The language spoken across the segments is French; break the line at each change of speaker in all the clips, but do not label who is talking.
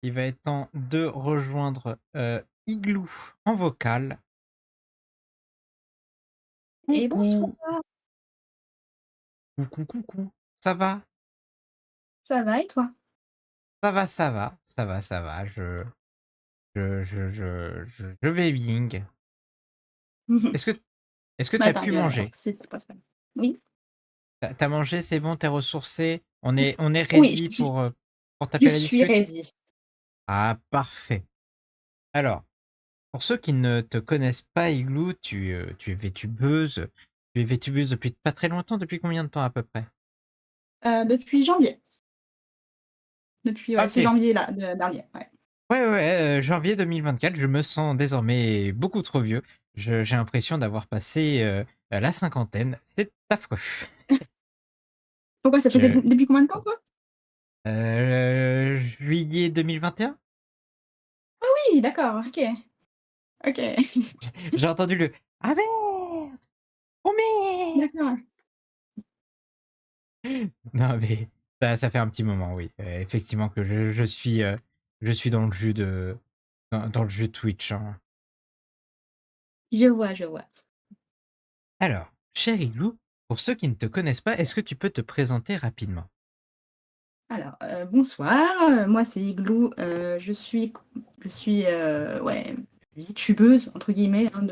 il va être temps de rejoindre Igloo en vocal.
Et
Coucou,
bonsoir,
coucou, coucou. Ça va?
ça va et toi?
Ça va, ça va, ça va, ça va. Je vais bien. Est-ce que, est-ce que
Bah
t'as
tant
pu
mieux alors,
manger?
si c'est pas ça. Oui,
T'as mangé, c'est bon, t'es ressourcé? On est
oui,
ready pour
je
taper la
suis
discute?
ready.
Ah, parfait. Alors, pour ceux qui ne te connaissent pas, Igloo, tu es VTubeuse. Tu es VTubeuse depuis pas très longtemps. Depuis combien de temps à peu près?
Depuis janvier. Depuis,
Ah,
ouais,
ok.
c'est janvier là, dernier. Ouais.
Ouais, ouais, janvier 2024, je me sens désormais beaucoup trop vieux. J'ai l'impression d'avoir passé la cinquantaine. C'est affreux.
Pourquoi ça fait
Je,
depuis combien de temps toi?
juillet 2021?
Oui, d'accord, ok. Ok.
J'ai entendu le Ah merde! Oh merde!
D'accord.
Non, mais ça fait un petit moment, oui. Effectivement, que je suis dans le jus dans le jus de Twitch, hein.
Je vois, je vois.
Alors, cher Igloo, pour ceux qui ne te connaissent pas, est-ce que tu peux te présenter rapidement?
Alors, bonsoir, moi c'est Igloo, je suis ouais, «VTubeuse» entre guillemets, hein,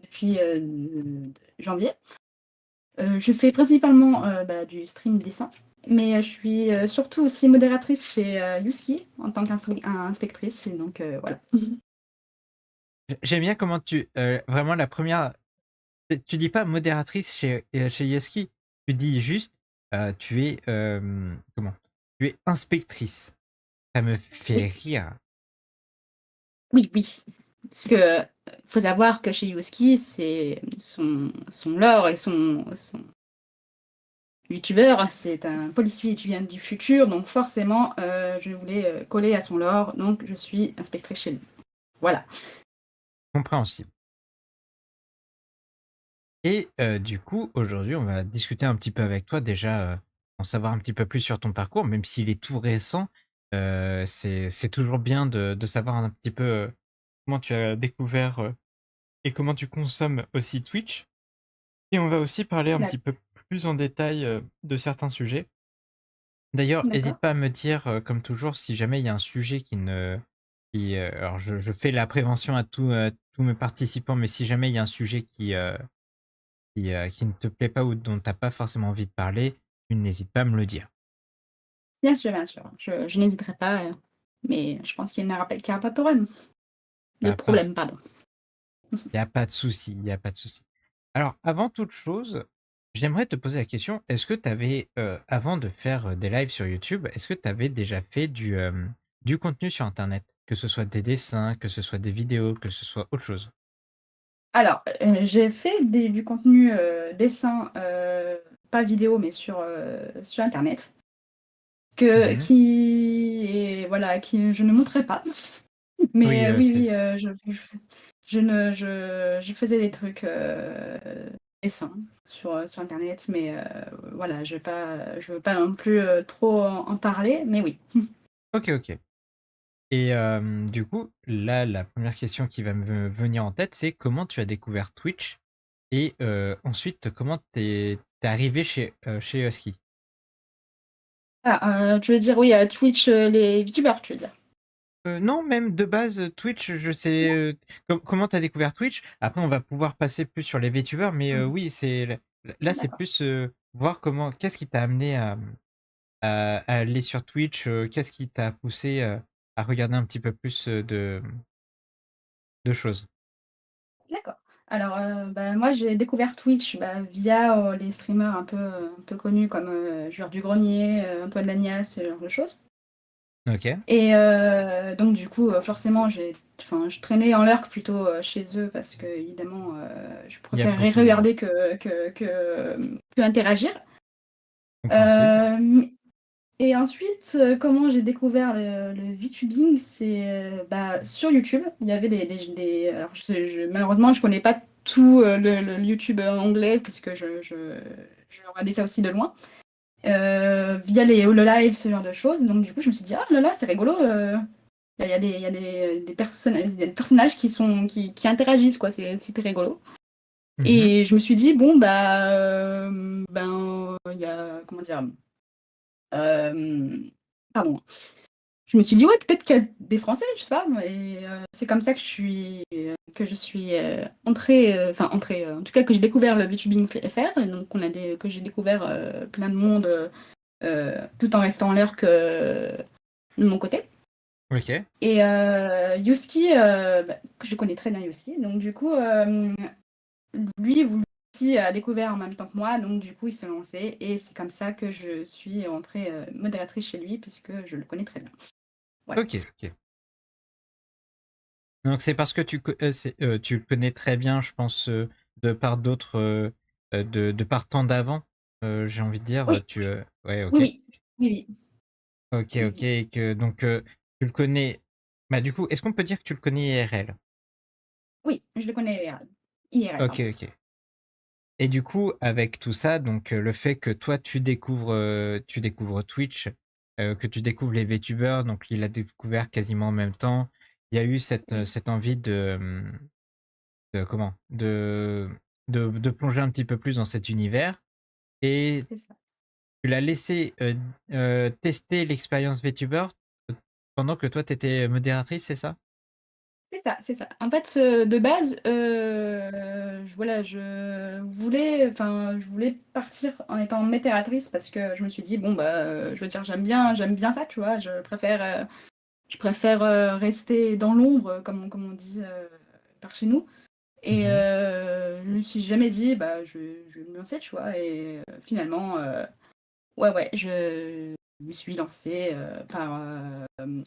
depuis janvier. Je fais principalement du stream dessin, mais je suis surtout aussi modératrice chez Youski en tant qu'inspectrice, et donc voilà.
J'aime bien comment vraiment la première. Tu dis pas modératrice chez Yeski. Tu dis juste, tu es. Comment? Tu es inspectrice. Ça me fait
Oui,
rire.
oui, oui. Parce que faut savoir que chez Youski, c'est son lore et son youtubeur, c'est un policier qui vient du futur, donc forcément, je voulais coller à son lore, donc je suis inspectrice chez lui. Voilà.
Compréhensible. Et du coup, aujourd'hui, on va discuter un petit peu avec toi déjà, en savoir un petit peu plus sur ton parcours, même s'il est tout récent. C'est toujours bien de savoir un petit peu comment tu as découvert et comment tu consommes aussi Twitch. Et on va aussi parler un petit peu plus en détail de certains sujets. D'ailleurs, n'hésite
D'accord.
pas à me dire, comme toujours, si jamais il y a un sujet qui ne alors je fais la prévention à tous mes participants, mais si jamais il y a un sujet qui ne te plaît pas ou dont tu as pas forcément envie de parler, tu n'hésites pas à me le dire.
Bien sûr, bien sûr. Je n'hésiterai pas, mais je pense qu'il n'y aura pas de problème. De
Bah, parf
problème, pardon.
Il y a pas de souci, il y a pas de souci. Alors, avant toute chose, j'aimerais te poser la question, est-ce que tu avais, avant de faire, des lives sur YouTube, est-ce que tu avais déjà fait du contenu sur internet? Que ce soit des dessins, que ce soit des vidéos, que ce soit autre chose?
Alors, j'ai fait du contenu, dessin, pas vidéo, mais sur internet,
Mmh.
qui est voilà, qui je ne montrerai pas.
Oui,
Mais oui,
c'est
oui, je faisais des trucs, dessins sur internet, mais voilà, je veux pas non plus, trop en parler, mais oui.
OK, OK. Et du coup, là, la première question qui va me venir en tête, c'est comment tu as découvert Twitch? Et ensuite, comment tu es arrivé chez Husky?
Ah, tu veux dire, oui, Twitch, les youtubeurs, tu veux dire?
Non, même de base, Twitch, je sais, comment tu as découvert Twitch? Après, on va pouvoir passer plus sur les VTubers, mais
Mmh.
oui, là, c'est
D'accord.
plus, voir qu'est-ce qui t'a amené à aller sur Twitch, qu'est-ce qui t'a poussé, à regarder un petit peu plus, de choses?
D'accord. Alors, bah, moi, j'ai découvert Twitch, bah, via, les streamers un peu connus comme, Joueur du Grenier, Antoine Lagnasse, ce genre de choses.
OK.
Et donc du coup, forcément, je traînais en lurk plutôt, chez eux parce qu'évidemment, je
Il y a
préférerais
beaucoup de monde.
regarder que interagir.
Compréhensible.
Hem Et ensuite, comment j'ai découvert le VTubing, c'est, bah, sur YouTube. Il y avait des alors je malheureusement, je connais pas tout, le YouTube anglais parce que je regardais ça aussi de loin, via les hololive, ce genre de choses. Donc du coup, je me suis dit: «Ah là là, c'est rigolo, il y a des personnages qui interagissent, quoi. C'était rigolo.
Mhm.
Et je me suis dit, bon, bah, ben, il y a, comment dire, pardon. Je me suis dit, ouais, peut-être qu'il y a des Français, je sais pas. Et c'est comme ça que je suis entrée, enfin entrée, en tout cas que j'ai découvert le VTubing FR. Et donc que j'ai découvert plein de monde tout en restant en l'air que de mon côté.
Ok.
Et Yuski, bah, que je connais très bien Yuski, donc du coup, lui, vous aussi a découvert en même temps que moi, donc du coup, il s'est lancé et c'est comme ça que je suis entrée modératrice chez lui puisque je le connais très bien. Voilà.
Ok. Ok. Donc c'est parce que tu le connais très bien, je pense, de par d'autres, de par temps d'avant, j'ai envie de dire.
Oui,
Ouais,
oui,
ok.
oui, oui,
Ok,
oui,
ok.
oui.
Et que, donc, tu le connais. Bah, du coup, est-ce qu'on peut dire que tu le connais IRL?
Oui, je le connais IRL. IRL,
Ok,
pardon.
ok. Et du coup, avec tout ça, donc le fait que toi tu découvres Twitch, que tu découvres les VTubers, donc il a découvert quasiment en même temps. Il y a eu
Oui,
cette envie de comment? De plonger un petit peu plus dans cet univers et
c'est ça.
tu l'as laissé tester l'expérience VTuber pendant que toi tu étais modératrice, c'est ça?
C'est ça, c'est ça. En fait, de base, voilà, je voulais partir en étant modératrice parce que je me suis dit, bon, bah, je veux dire, j'aime bien ça, tu vois. Je préfère rester dans l'ombre, comme on dit par chez nous. Et
Mhm.
je me suis jamais dit, bah, je vais me lancer, tu vois. Et finalement, ouais, ouais, je me suis lancée par,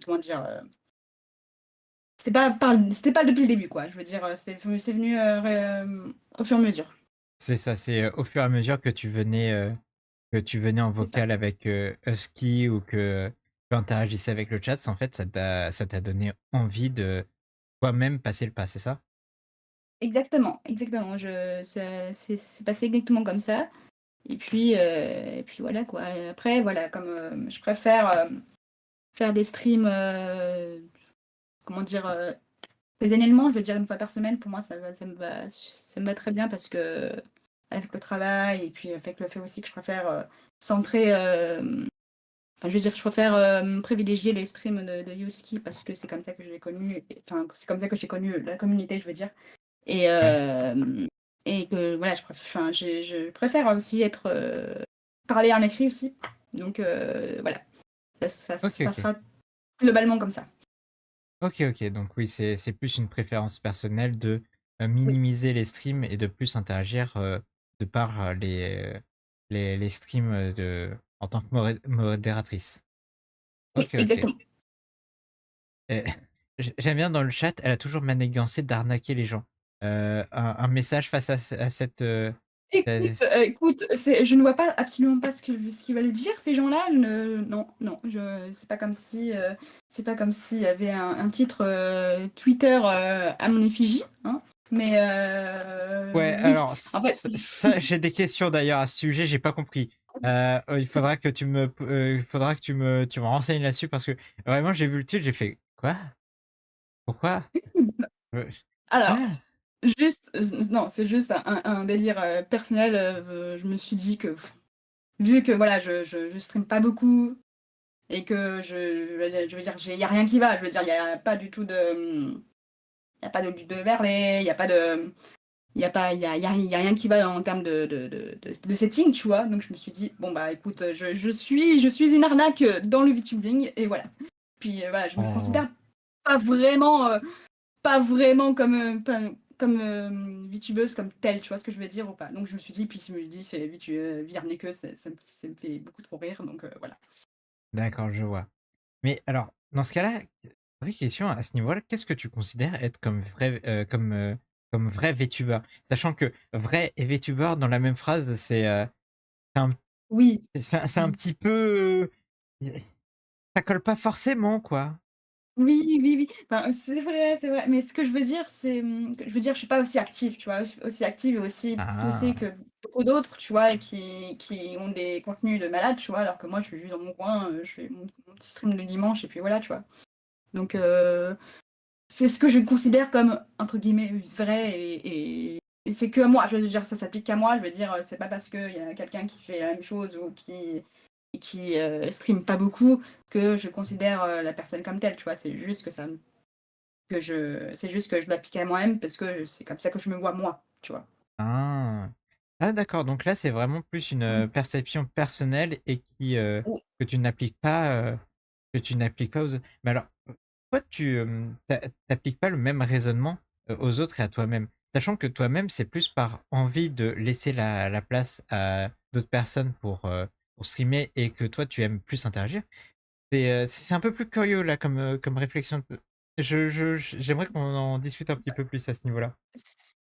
comment dire, c'était pas depuis le début, quoi. Je veux dire, c'est venu au fur et à mesure.
C'est ça, c'est au fur et à mesure que tu venais en
C'est ça.
vocal avec Husky ou que tu interagissais avec le chat, en fait, ça t'a donné envie de toi-même passer le pas, c'est ça?
Exactement, exactement. C'est passé exactement comme ça. Et puis voilà, quoi. Et après, voilà, comme je préfère faire des streams, comment dire, occasionnellement, je veux dire une fois par semaine, pour moi, ça me va très bien parce que avec le travail et puis avec le fait aussi que je préfère centrer. Enfin, je veux dire, je préfère privilégier les streams de Yuski parce que c'est comme ça que je l'ai connu. Enfin, c'est comme ça que j'ai connu la communauté, je veux dire. Et,
Ouais.
euh, et que voilà, enfin, je préfère aussi parler en écrit aussi. Donc voilà, ça
Ok,
se
ok.
passera globalement comme ça.
Ok, ok. Donc oui, c'est plus une préférence personnelle de
Oui,
minimiser les streams et de plus interagir de par les streams en tant que modératrice.
oui,
Ok, ok.
exactement.
Et j'aime bien dans le chat, elle a toujours manigancé d'arnaquer les gens. Un message face à cette.
Écoute, je ne vois pas absolument pas ce qu'ils veulent dire ces gens-là. Non, non, c'est pas comme s'il y avait un titre Twitter à mon effigie, hein. Mais
Ouais,
oui,
alors,
en fait,
j'ai des questions d'ailleurs à ce sujet, j'ai pas compris. Il faudra que tu me renseignes là-dessus parce que vraiment, j'ai vu le titre, j'ai fait quoi? Pourquoi? Euh,
alors,
Ah,
non, c'est juste un délire personnel. Je me suis dit que vu que voilà, je stream pas beaucoup et que je veux dire, il y a rien qui va. Je veux dire, il y a pas du tout de Il y a pas de verlet, il y a pas de. Il y a rien qui va en termes de setting, tu vois. Donc je me suis dit, bon bah écoute, je suis une arnaque dans le VTubing, et voilà. Puis voilà, je me
oh.
considère pas vraiment, pas vraiment comme VTubeuse comme telle, tu vois ce que je veux dire ou pas. Donc je me suis dit, puis je me dis, c'est Viarnequeuse, ça me fait beaucoup trop rire, donc voilà.
D'accord, je vois. Mais alors, dans ce cas-là, vraie question à ce niveau-là, qu'est-ce que tu considères être comme vrai VTuber? Sachant que vrai et VTuber dans la même phrase, c'est un,
Oui.
c'est un petit peu. Ça colle pas forcément, quoi.
Oui, oui, oui. Enfin, c'est vrai, c'est vrai. Mais ce que je veux dire, que je veux dire, je suis pas aussi active, tu vois, aussi active et aussi poussée
Ah.
que beaucoup d'autres, tu vois, et qui ont des contenus de malade, tu vois, alors que moi, je suis juste dans mon coin, je fais mon petit stream le dimanche et puis voilà, tu vois. Donc, c'est ce que je considère comme, entre guillemets, vrai et c'est que moi. Je veux dire, ça s'applique qu'à moi. Je veux dire, c'est pas parce qu'il y a quelqu'un qui fait la même chose ou qui stream pas beaucoup que je considère la personne comme telle, tu vois. C'est juste que je l'applique à moi-même parce que c'est comme ça que je me vois moi, tu vois.
Ah. Ah d'accord, donc là c'est vraiment plus une
Mm.
perception personnelle et
Ou-
que tu n'appliques pas aux autres. Mais alors, pourquoi tu t'appliques pas le même raisonnement aux autres et à toi-même? Sachant que toi-même, c'est plus par envie de laisser la place à d'autres personnes pour streamer et que toi, tu aimes plus interagir. C'est un peu plus curieux là comme réflexion. J'aimerais qu'on en discute un petit peu plus à ce niveau-là.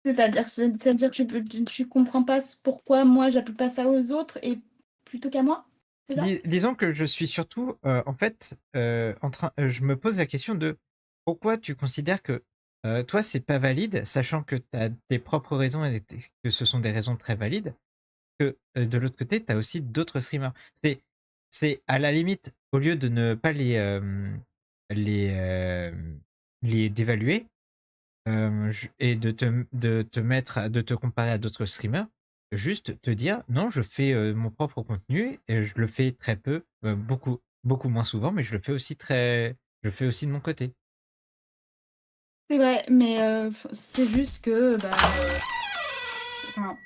C'est-à-dire que tu comprends pas pourquoi moi j'applique pas ça aux autres et plutôt qu'à moi, c'est ça?
Disons que je suis surtout, en fait, je me pose la question de pourquoi tu considères que toi, c'est pas valide, sachant que tu as tes propres raisons et que ce sont des raisons très valides, que de l'autre côté, tu as aussi d'autres streamers. C'est à la limite, au lieu de ne pas les, les dévaluer, et de te comparer à d'autres streamers, juste te dire non, je fais mon propre contenu et je le fais très peu, beaucoup moins souvent, mais je le fais aussi de mon côté.
C'est vrai, mais c'est juste que bah, enfin,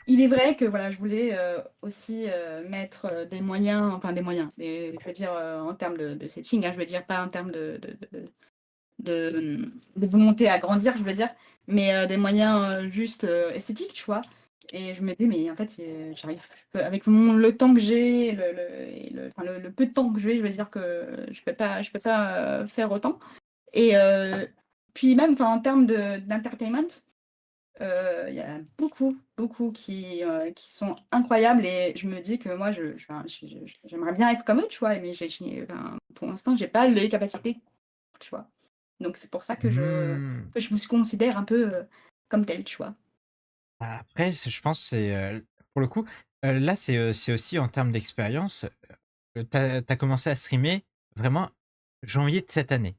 il est vrai que voilà, je voulais aussi mettre des moyens, je veux dire en termes de setting, hein, je veux dire pas en termes de volonté à grandir, je veux dire, mais des moyens juste esthétiques, tu vois. Et je me dis, mais en fait, avec le temps que j'ai, enfin, le peu de temps que j'ai, je veux dire que je peux pas faire autant. Et puis même, enfin, en termes d'entertainment, il y a beaucoup, beaucoup qui sont incroyables et je me dis que moi, enfin, j'aimerais bien être comme eux, tu vois, mais enfin, pour l'instant, j'ai pas les capacités, tu vois. Donc c'est pour ça
Hmm.
que je me considère un peu comme telle, tu vois.
Après, je pense que c'est pour le coup, là, c'est aussi en termes d'expérience. T'as commencé à streamer vraiment janvier de cette année.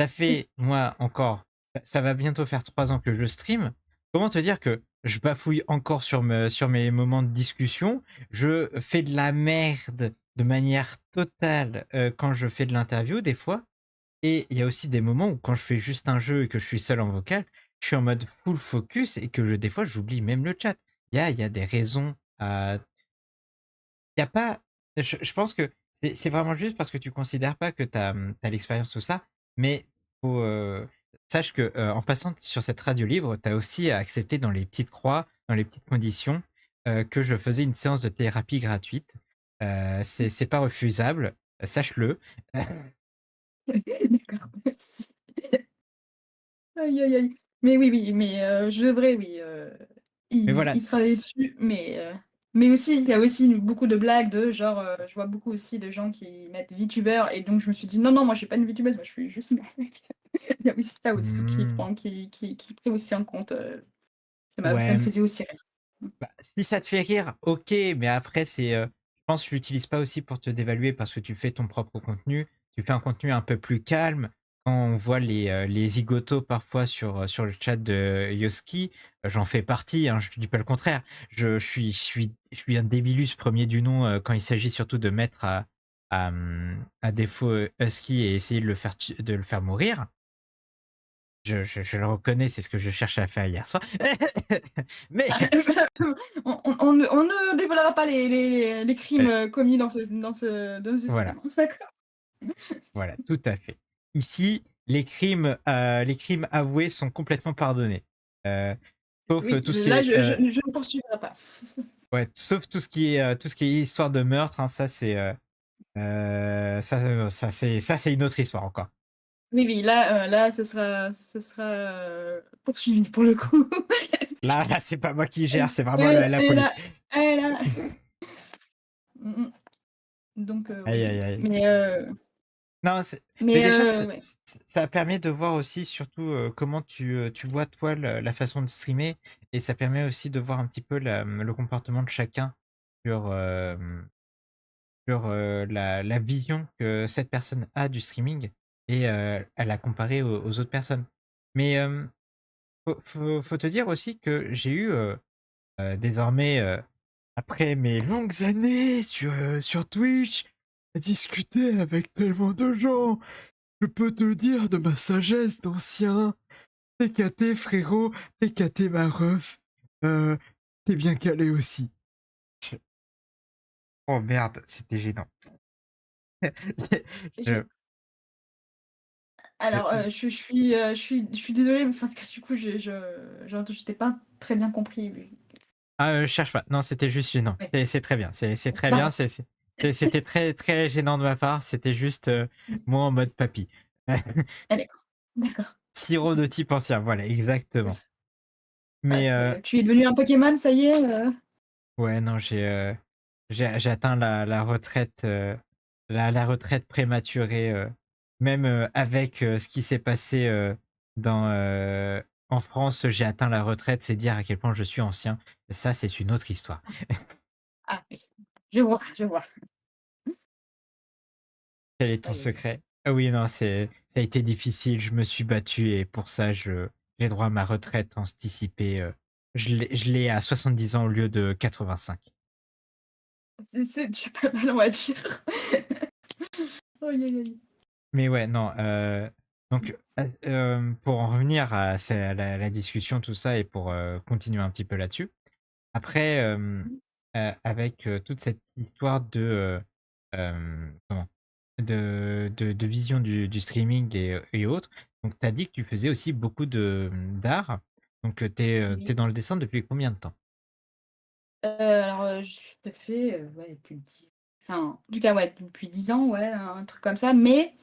Ça
Oui.
fait, moi, encore, ça va bientôt faire 3 ans que je stream. Comment te dire que je bafouille encore sur mes moments de discussion. Je fais de la merde de manière totale quand je fais de l'interview, des fois. Et il y a aussi des moments où quand je fais juste un jeu et que je suis seul en vocal, je suis en mode full focus et que des fois, j'oublie même le chat. Il y a des raisons à y a pas. Je pense que c'est vraiment juste parce que tu considères pas que tu as, l'expérience, tout ça, mais faut, sache que en passant sur cette radio libre, tu as aussi accepté dans les petites croix, dans les petites conditions, que je faisais une séance de thérapie gratuite. C'est pas refusable, sache-le.
D'accord, merci. Aïe, aïe, aïe. Mais oui, oui, mais je devrais, oui,
Mais voilà,
y travailler dessus, mais aussi, il y a aussi beaucoup de blagues de genre, je vois beaucoup aussi de gens qui mettent VTuber et donc je me suis dit: «Non, non, moi je suis pas une VTubeuse, moi je suis juste une arnaque». Il y a aussi ça aussi
hmm,
qui pris aussi en compte, ça me
ouais,
faisait aussi rire.
bah, si ça te fait rire, ok, mais après, je pense que tu l'utilises pas aussi pour te dévaluer parce que tu fais ton propre contenu. Tu fais un contenu un peu plus calme. Quand on voit les zigotos parfois sur le chat de Yoski, j'en fais partie, hein, je ne dis pas le contraire. Je suis un débilus premier du nom quand il s'agit surtout de mettre à défaut Husky et essayer de le faire mourir. Je le reconnais, c'est ce que je cherchais à faire hier soir. Mais
On ne dévoilera pas les crimes commis dans ce
voilà.
stream, hein, d'accord?
Voilà, tout à fait. Ici, les crimes avoués sont complètement pardonnés. Euh, sauf
Oui,
tout ce qui
là,
est,
je ne poursuivrai pas.
ouais, sauf tout ce qui est histoire de meurtre. Hein, ça, c'est une autre histoire encore.
Oui, oui, là, ce sera poursuivi pour le coup.
Là, c'est pas moi qui gère, c'est vraiment la
Et
police.
là, et là. Mm, mm. Donc, oui,
Aïe, aïe,
oui.
aïe. Non, mais
Mais
déjà,
ouais.
ça permet de voir aussi surtout comment tu vois toi la façon de streamer et ça permet aussi de voir un petit peu le comportement de chacun sur, la vision que cette personne a du streaming. et elle a comparé aux autres personnes. Mais faut te dire aussi que j'ai eu désormais, après mes longues années sur Twitch, à discuter avec tellement de gens, je peux te dire de ma sagesse d'ancien, TKT frérot, TKT ma ref, euh, t'es bien calé aussi. Je- Oh merde, c'était gênant. Je-
J'ai- Alors, je suis désolée, mais parce que du coup, je t'ai pas très bien compris.
Ah, cherche pas. Non, c'était juste gênant.
Ouais.
C'est très bien. C'est très bien.
D'accord.
C'était très très gênant de ma part. C'était juste moi en mode papy.
Ah, d'accord. D'accord.
Sirop de type ancien. Voilà, exactement.
Ah,
Mais
tu es devenu un Pokémon, ça y est
ouais, non, j'ai atteint la retraite, la retraite prématurée, même avec ce qui s'est passé dans, en France, j'ai atteint la retraite, c'est dire à quel point je suis ancien. Ça, c'est une autre histoire.
Ah, oui. Je vois, je vois.
Quel est ton
Aïe, aïe.
secret? Ah oui, non, ça a été difficile, je me suis battu et pour ça, j'ai droit à ma retraite anticipée. Je l'ai à 70 ans au lieu de 85.
C'est déjà pas mal, on va dire. Aïe, aïe, aïe.
Mais ouais, non. Donc, pour en revenir à la discussion, tout ça, et pour continuer un petit peu là-dessus, après, avec toute cette histoire comment, de vision du streaming et autres, donc tu as dit que tu faisais aussi beaucoup d'art. Donc, tu es
Oui.
dans le dessin depuis combien de temps?
Alors, je fais, ouais, depuis 10 enfin, en tout cas, ouais, depuis 10 ans, ouais, un truc comme ça, mais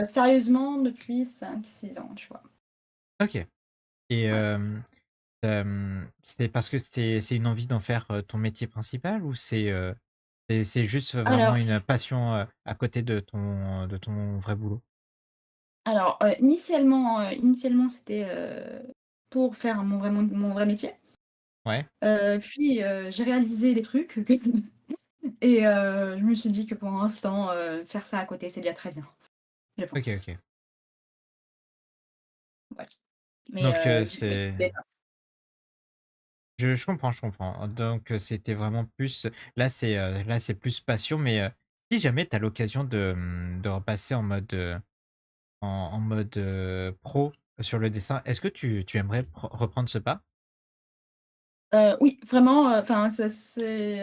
sérieusement, depuis 5 6 ans, tu vois?
Ok. Et
Ouais.
c'est parce que c'est une envie d'en faire ton métier principal ou c'est juste vraiment
Alors
une passion à côté de ton vrai boulot?
initialement, c'était, pour faire mon vrai métier.
Ouais,
Puis, j'ai réalisé des trucs et je me suis dit que pour l'instant, faire ça à côté, c'est déjà très bien, je
ok,
pense.
ok.
Ouais. Mais
Donc
oui,
c'est. Je comprends, je comprends. Donc c'était vraiment plus. Là, c'est plus passion, mais si jamais tu as l'occasion de repasser en mode, en mode pro sur le dessin, est-ce que tu aimerais reprendre ce pas?
Oui, vraiment, enfin, ça c'est,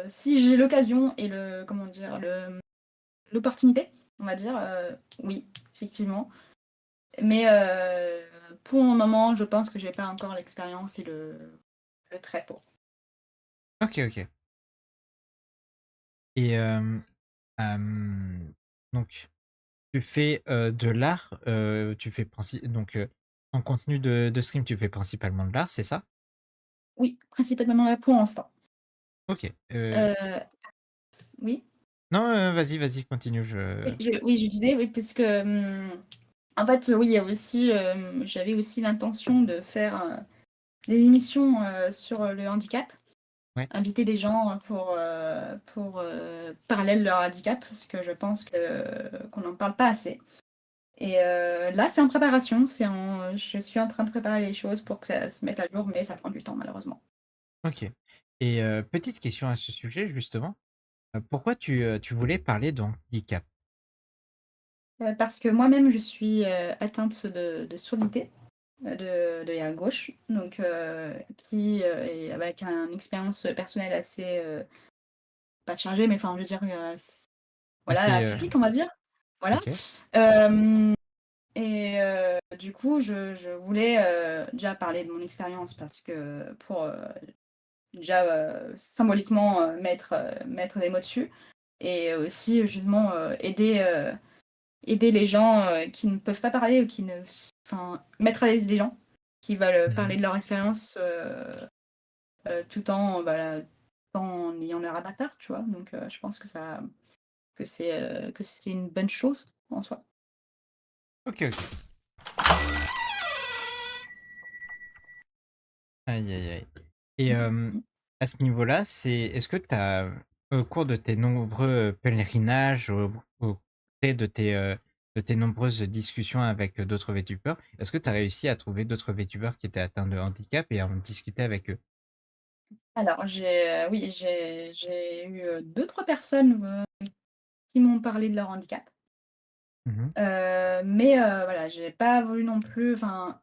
si j'ai l'occasion et le comment dire? L'opportunité, on va dire, oui, effectivement. Mais pour le moment, je pense que j'ai pas encore l'expérience et le trait pour.
Ok, ok. Et donc, tu fais de l'art, tu fais donc en contenu de stream, tu fais principalement de l'art, c'est ça?
Oui, principalement là pour l'instant.
Ok.
Heu, oui?
Non, vas-y, vas-y, continue.
Oui, je disais, oui, parce que, en fait, oui, il y a aussi, j'avais aussi l'intention de faire, des émissions, sur le handicap.
Ouais.
Inviter des gens pour, parler de leur handicap, parce que je pense qu'on n'en parle pas assez. Et là, c'est en préparation, je suis en train de préparer les choses pour que ça se mette à jour, mais ça prend du temps malheureusement.
Ok. Et petite question à ce sujet, justement. Pourquoi tu voulais parler de handicap?
Parce que moi-même, je suis, atteinte de surdité, de la gauche, donc qui, est avec une expérience personnelle assez, pas chargée, mais enfin, je veux dire, voilà,
Assez.
atypique, on va dire. Voilà.
Ok.
Hem Et du coup, je voulais, déjà parler de mon expérience parce que pour, déjà, symboliquement, mettre des mots dessus et aussi justement, aider les gens, qui ne peuvent pas parler ou qui ne s enfin, mettre à l'aise les gens qui veulent,
Mhm.
parler de leur expérience, tout en, voilà, tout en ayant leur avatar, tu vois? Donc je pense que c'est une bonne chose en soi.
Ok, ok. Aïe, aïe, aïe. Et
Mmh.
à ce niveau-là, est-ce que tu as, au cours de tes nombreux pèlerinages, auprès de tes de tes nombreuses discussions avec d'autres VTubers, est-ce que tu as réussi à trouver d'autres VTubers qui étaient atteints de handicap et à en discuter avec eux?
Alors oui, j'ai eu, 2-3 personnes, qui m'ont parlé de leur handicap.
Mmh.
Mais voilà, j'ai pas voulu non plus enfin,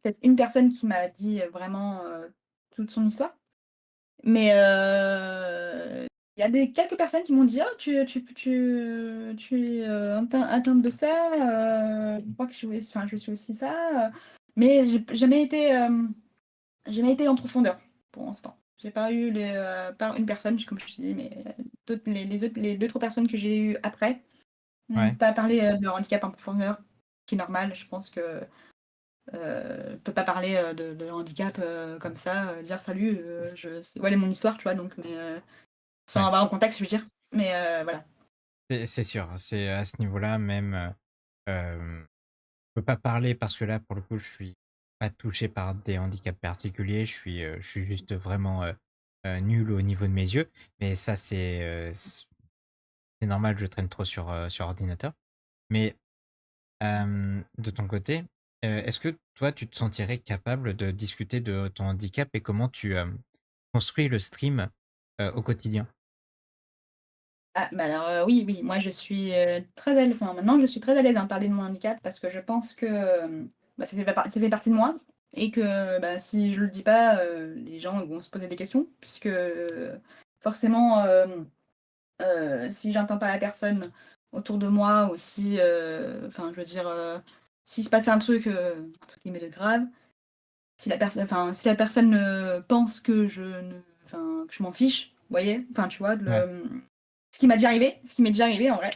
peut-être une personne qui m'a dit, vraiment, toute son histoire. Mais il y a des quelques personnes qui m'ont dit: «Oh tu es, atteinte de ça, je crois que je suis aussi ça», mais j'ai jamais été, jamais été en profondeur pour l'instant. J'ai pas eu pas une personne, comme je te dis, mais d'autres les autres les 2-3 personnes que j'ai eues après n'ont
Ouais,
pas parlé, de leur handicap en profondeur, ce qui est normal. Je pense que, peut pas parler, de handicap, comme ça, dire: «Salut, je c'est voilà mon histoire», tu vois? Donc mais sans
ouais.
avoir un contexte, je veux dire. Mais voilà.
C'est sûr, hein, c'est à ce niveau-là même, je peux pas parler parce que là, pour le coup, je suis pas touché par des handicaps particuliers. Je suis juste vraiment, nul au niveau de mes yeux. Mais ça, c'est normal, je traîne trop sur ordinateur. Mais, de ton côté, est-ce que toi, tu te sentirais capable de discuter de ton handicap et comment tu, construis le stream, au quotidien?
Ah, bah, alors, oui, oui, moi je suis, très à l'aise enfin maintenant je suis très à l'aise à parler de mon handicap parce que je pense que, bah, ça fait partie de moi et que, bah, si je le dis pas, les gens vont se poser des questions puisque, forcément, si j'entends pas la personne autour de moi ou si, enfin je veux dire, s'il se passe un truc, entre guillemets «de grave», si la personne, pense que je ne enfin que je m'en fiche, vous voyez? Enfin tu vois?
Ouais.
Ce qui m'est déjà arrivé en vrai,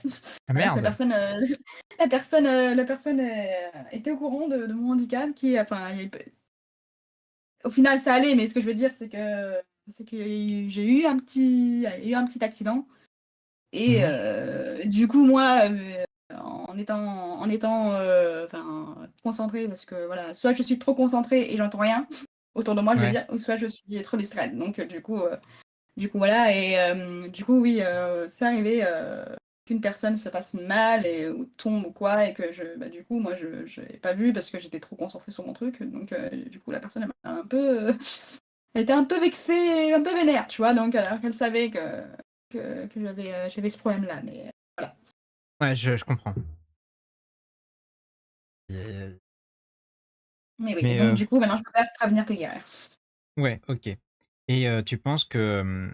Ah
voilà que
merde!
la personne, était au courant de mon handicap qui enfin il y a au final ça allait, mais ce que je veux dire c'est que j'ai eu il y a eu un petit accident et
Mmh.
du coup moi, en étant, enfin concentrée parce que voilà, soit je suis trop concentrée et j'entends rien autour de moi, je veux
Ouais,
dire, ou soit je suis trop distraite. Donc du coup voilà et du coup oui, c'est arrivé, qu'une personne se fasse mal et ou tombe ou quoi et que bah, du coup moi je l'ai pas vu parce que j'étais trop concentrée sur mon truc. Donc du coup la personne elle m'a un peu, elle était un peu vexée, un peu vénère, tu vois? Donc alors qu'elle savait que j'avais ce problème-là, mais voilà.
ouais, je comprends. Et
Mais oui,
mais,
donc du coup, maintenant je préfère prévenir que guérir.
ouais, OK. Et tu penses que,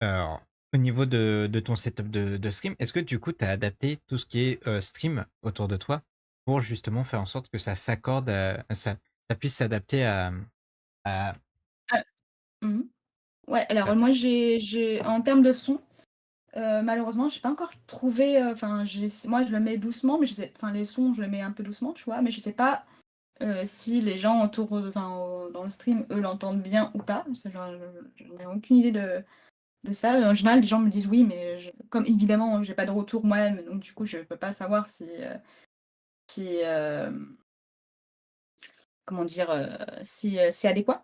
alors, au niveau de ton setup de stream, est-ce que du coup, tu as adapté tout ce qui est, stream autour de toi pour justement faire en sorte que ça s'accorde ça puisse s'adapter à
Ah, mmh ouais,
heu,
alors moi j'ai en termes de son, malheureusement j'ai pas encore trouvé, enfin moi je le mets doucement, mais je sais enfin les sons je les mets un peu doucement, tu vois? Mais je sais pas, si les gens autour, enfin dans le stream, eux l'entendent bien ou pas. Ça j'en ai aucune idée de ça. En général, les gens me disent: «Oui», mais comme évidemment j'ai pas de retour moi-même, donc du coup je peux pas savoir si, comment dire? Si, c'est adéquat.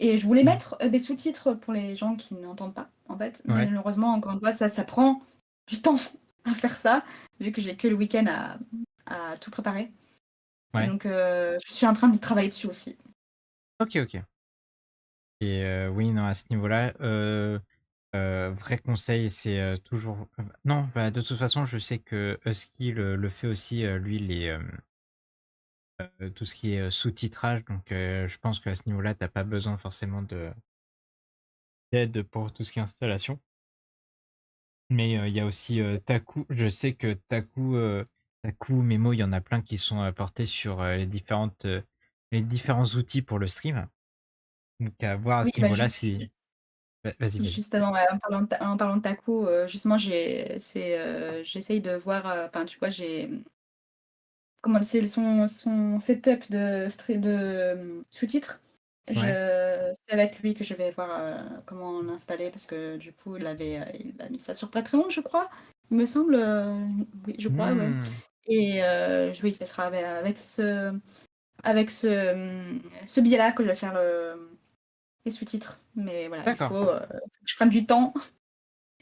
Et je voulais
mmh,
mettre, des sous-titres pour les gens qui n'entendent pas, en fait.
ouais,
Malheureusement, encore une fois, ça prend du temps à faire ça, vu que j'ai que le week-end à tout préparer et
ouais.
donc je suis en train d'y travailler dessus aussi.
OK, OK. Et oui, non, à ce niveau-là, vrai conseil, c'est, toujours non, bah, de toute façon, je sais que Husky le fait aussi, lui, tout ce qui est, sous-titrage, donc je pense qu'à ce niveau-là, tu as pas besoin forcément de d'aide pour tout ce qui est installation. Mais il y a aussi, Taku. Je sais que Taku, Memo, il y en a plein qui sont, portés sur, les différents outils pour le stream. Donc à voir à
Oui,
ce
bah,
niveau-là si vas-y, vas-y.
justement, ouais, en parlant de Taco, justement, j'essaye de voir, enfin, tu vois, comment c'est son setup sous-titres.
Ouais.
C'est avec lui que je vais voir, comment l'installer parce que du coup, il a mis ça sur Patreon, je crois. Il me semble, oui, je crois, ouais
Mmh.
et oui, ça sera avec ce biais-là que je vais faire les sous-titres. Mais voilà, il faut,
D'accord.
que je prenne du temps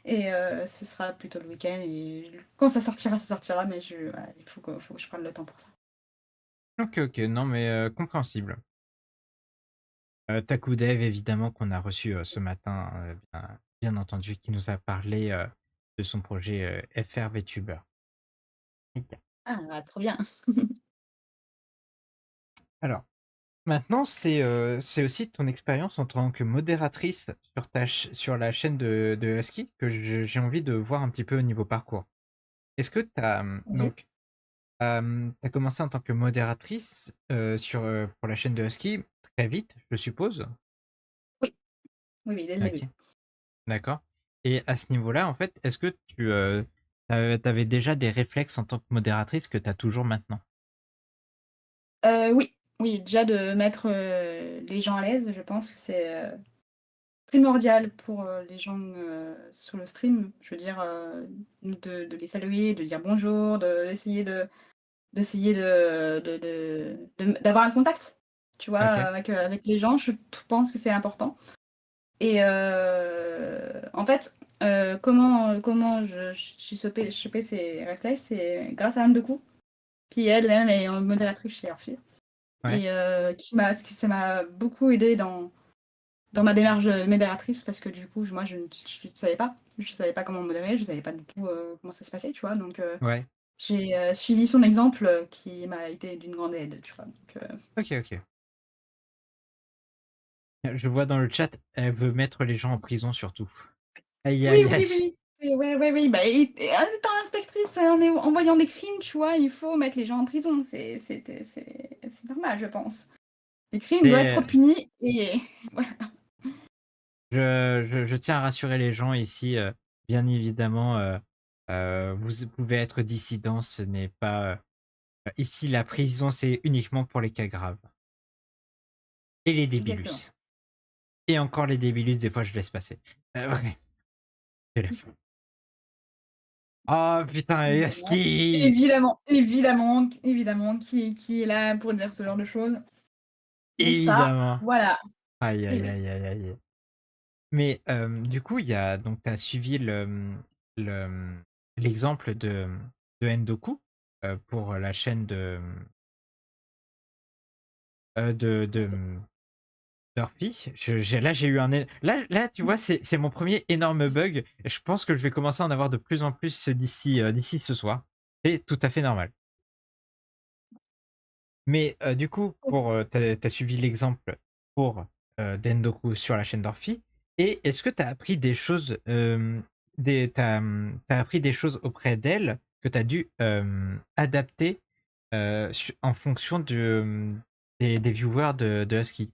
et ce sera plutôt le week-end et quand ça sortira, mais voilà, il faut que je prenne le temps pour ça.
OK, OK, non mais compréhensible. Taku Dev évidemment qu'on a reçu, ce matin, bien entendu, qui nous a parlé, de son projet, FR VTuber.
Ah, trop bien!
Alors, maintenant c'est aussi ton expérience en tant que modératrice sur sur la chaîne de Husky que j'ai envie de voir un petit peu au niveau parcours. Est-ce que tu as,
Oui, tu
commencé en tant que modératrice, pour la chaîne de Husky très vite, je suppose?
oui, oui, oui, dès le
OK,
début.
d'accord, et à ce niveau-là, en fait, est-ce que tu avais déjà des réflexes en tant que modératrice que tu as toujours maintenant?
Oui, oui, déjà de mettre, les gens à l'aise, je pense que c'est, primordial pour, les gens, sur le stream. Je veux dire, de les saluer, de dire bonjour, d'essayer d'avoir un contact, tu vois?
OK,
Avec les gens, je pense que c'est important et en fait, comment j'ai chopé ces réflexes, c'est grâce à Anne Decou, qui elle-même est, modératrice chez Orphée
ouais,
et qui ça m'a beaucoup aidée dans ma démarche, modératrice parce que du coup, moi je ne savais pas. Je savais pas comment modérer, je savais pas du tout, comment ça se passait, tu vois? Donc
ouais,
j'ai, suivi son exemple, qui m'a été d'une grande aide, tu vois? Donc
OK, OK. Je vois dans le chat, elle veut mettre les gens en prison surtout. Aïe,
oui,
aïe, aïe.
oui, oui, et ouais, ouais, oui, bah et en étant inspectrice, en voyant des crimes, tu vois? Il faut mettre les gens en prison. C'est normal, je pense. Les crimes doivent être
Et
punis et voilà.
je tiens à rassurer les gens ici, bien évidemment, vous pouvez être dissident, ce n'est pas, ici la prison, c'est uniquement pour les cas graves et les
Exactement.
débilus, et encore les débilus, des fois je laisse passer. Ouais, fais-le. Oh putain,
Évidemment,
Yaski!
évidemment, évidemment, évidemment, qui est là pour dire ce genre de choses, n'est-ce pas?
Évidemment.
Voilà,
Aïe,
et
aïe,
oui.
aïe, aïe, aïe. Mais du coup, il y a donc tu as suivi le, l'exemple de Endoku, pour la chaîne de Dorpy. Là, j'ai eu là, tu vois, c'est mon premier énorme bug. Je pense que je vais commencer à en avoir de plus en plus d'ici ce soir. C'est tout à fait normal. Mais du coup, tu as suivi l'exemple pour d'Endoku sur la chaîne d'Orphy. Et est-ce que tu as appris des choses, t'as appris des choses auprès d'elle que tu as dû adapter en fonction des viewers de Husky,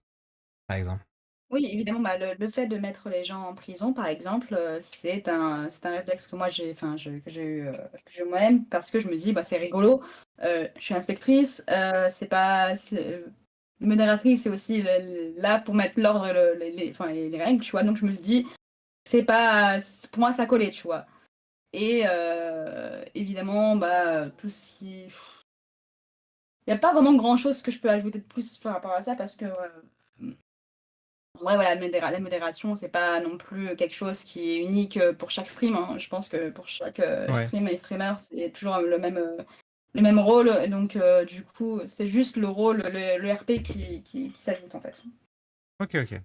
par exemple?
Oui, évidemment, bah, le fait de mettre les gens en prison, par exemple, c'est un réflexe que moi j'ai enfin, que j'ai eu, que j'ai moi-même parce que je me dis: «Bah, c'est rigolo, je suis inspectrice, c'est pas c'est modératrice, c'est aussi là pour mettre l'ordre, les enfin, les règles», tu vois? Donc je me dis: «C'est pas pour moi ça collait», tu vois? Et évidemment, bah, tout ce qui il y a pas vraiment grand chose que je peux ajouter de plus par rapport à ça parce que, en vrai, voilà, la modération, c'est pas non plus quelque chose qui est unique, pour chaque stream, hein. Je pense que pour chaque,
Ouais.
stream et streamer, c'est toujours le même rôle et donc du coup, c'est juste le rôle, le RP qui s'ajoute, en fait.
Ok, ok.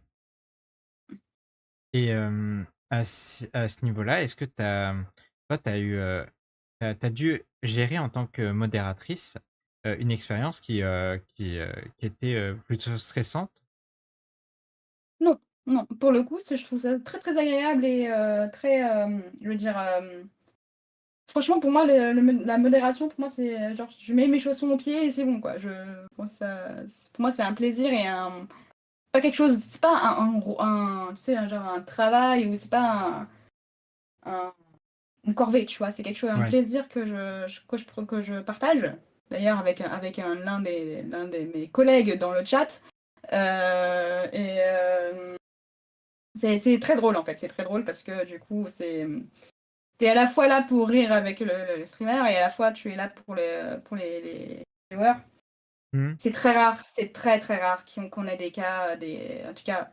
Et à ce niveau-là, est-ce que toi, t'as dû gérer en tant que modératrice une expérience qui était plutôt stressante?
Non, non, pour le coup, je trouve ça très, très agréable et très, je veux dire, franchement, pour moi, la modération, pour moi, c'est, genre, je mets mes chaussons aux pieds et c'est bon, quoi. Pour moi, c'est un plaisir et pas quelque chose, c'est pas tu sais, genre un travail ou c'est pas un une corvée, tu vois? C'est quelque chose un
Ouais.
plaisir que je partage. D'ailleurs avec l'un des mes collègues dans le chat, et c'est très drôle, en fait. C'est très drôle parce que du coup, tu es à la fois là pour rire avec le streamer et à la fois tu es là pour les viewers.
Mhm.
C'est très rare, c'est très, très rare qu'on ait des cas, en tout cas,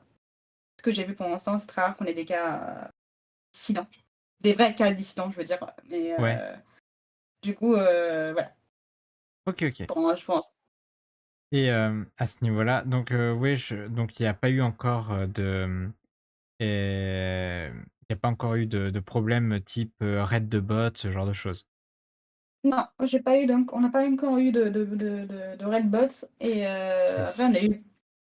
ce que j'ai vu pour l'instant, c'est très rare qu'on ait des cas, dissidents. des vrais cas dissidents, je veux dire, mais
Ouais.
du coup, voilà,
OK, OK.
pour moi, je pense.
Et à ce niveau-là, donc oui, donc il y a pas eu encore, il y a pas encore eu de problème type, raid de bot, ce genre de choses?
Non, j'ai pas eu donc on n'a pas encore eu de red bots et
C'est
après
c
on a eu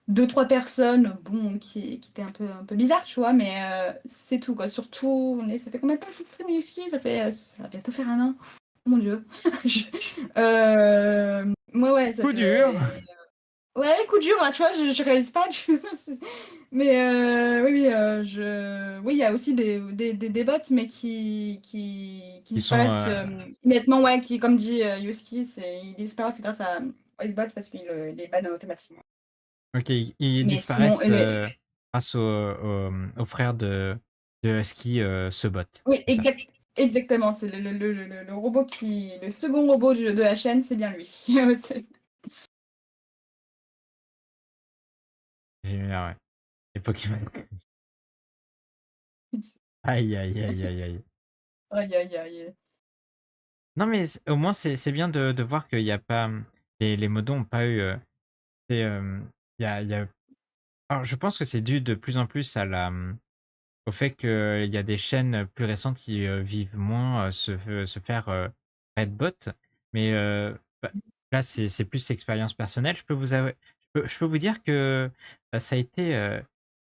deux trois personnes, bon, qui étaient un peu bizarres, tu vois? Mais c'est tout, quoi. Surtout, ça fait combien de temps qu'il stream Yuski? Ça va bientôt faire un an. Oh mon Dieu. Je ouais, ouais, ça
coup dur!
fait ouais, coup dur, là, tu vois? Je réalise pas, tu vois? Mais oui, oui, oui, il y a aussi des bots, mais qui
Ils sont,
disparaissent, nettement, ouais, qui comme dit, Yuski, ils disparaissent grâce à, Icebot parce qu'il, les banne automatiquement.
OK, ils
Mais sinon,
disparaissent, grâce au frère de Husky, ce bot,
oui,
c'est ça?
exactement, c'est le robot le second robot de la chaîne, c'est bien lui. C'est
Génial, ouais. Les Pokémon. Aïe, aïe, aïe, aïe, aïe.
aïe, aïe, aïe.
Non, mais au moins, c'est bien de voir qu'il y a pas, les modos ont pas eu, c'est, il y a alors je pense que c'est dû de plus en plus à au fait qu'il y a des chaînes plus récentes qui, vivent moins, se faire, raid bot. Mais, bah, là, c'est plus expérience personnelle. Je peux vous dire que, ça a été,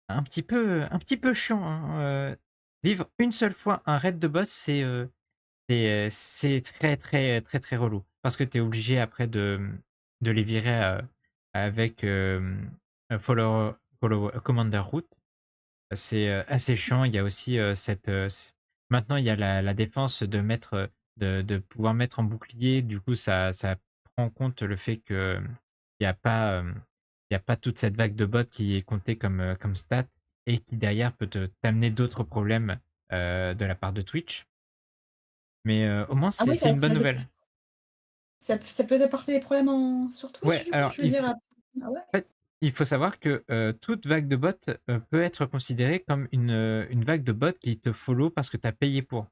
un petit peu chiant, hein, vivre une seule fois un raid de bot, c'est très, très, très, très relou. Parce que tu es obligé après de les virer, avec, commander route. C'est, assez chiant. Il y a aussi, maintenant il y a la défense de mettre, de pouvoir mettre en bouclier. Du coup, ça prend en compte le fait que, il y a pas, il y a pas toute cette vague de bots qui est comptée comme stat et qui derrière peut t'amener d'autres problèmes, de la part de Twitch. Mais, au moins
Ah oui,
c'est une bonne nouvelle.
ça peut apporter des problèmes sur Twitch,
Ouais,
du coup?
alors
Je veux dire, ah ouais?
en fait, il faut savoir que, toute vague de bots, peut être considérée comme une vague de bots qui te follow parce que tu as payé pour.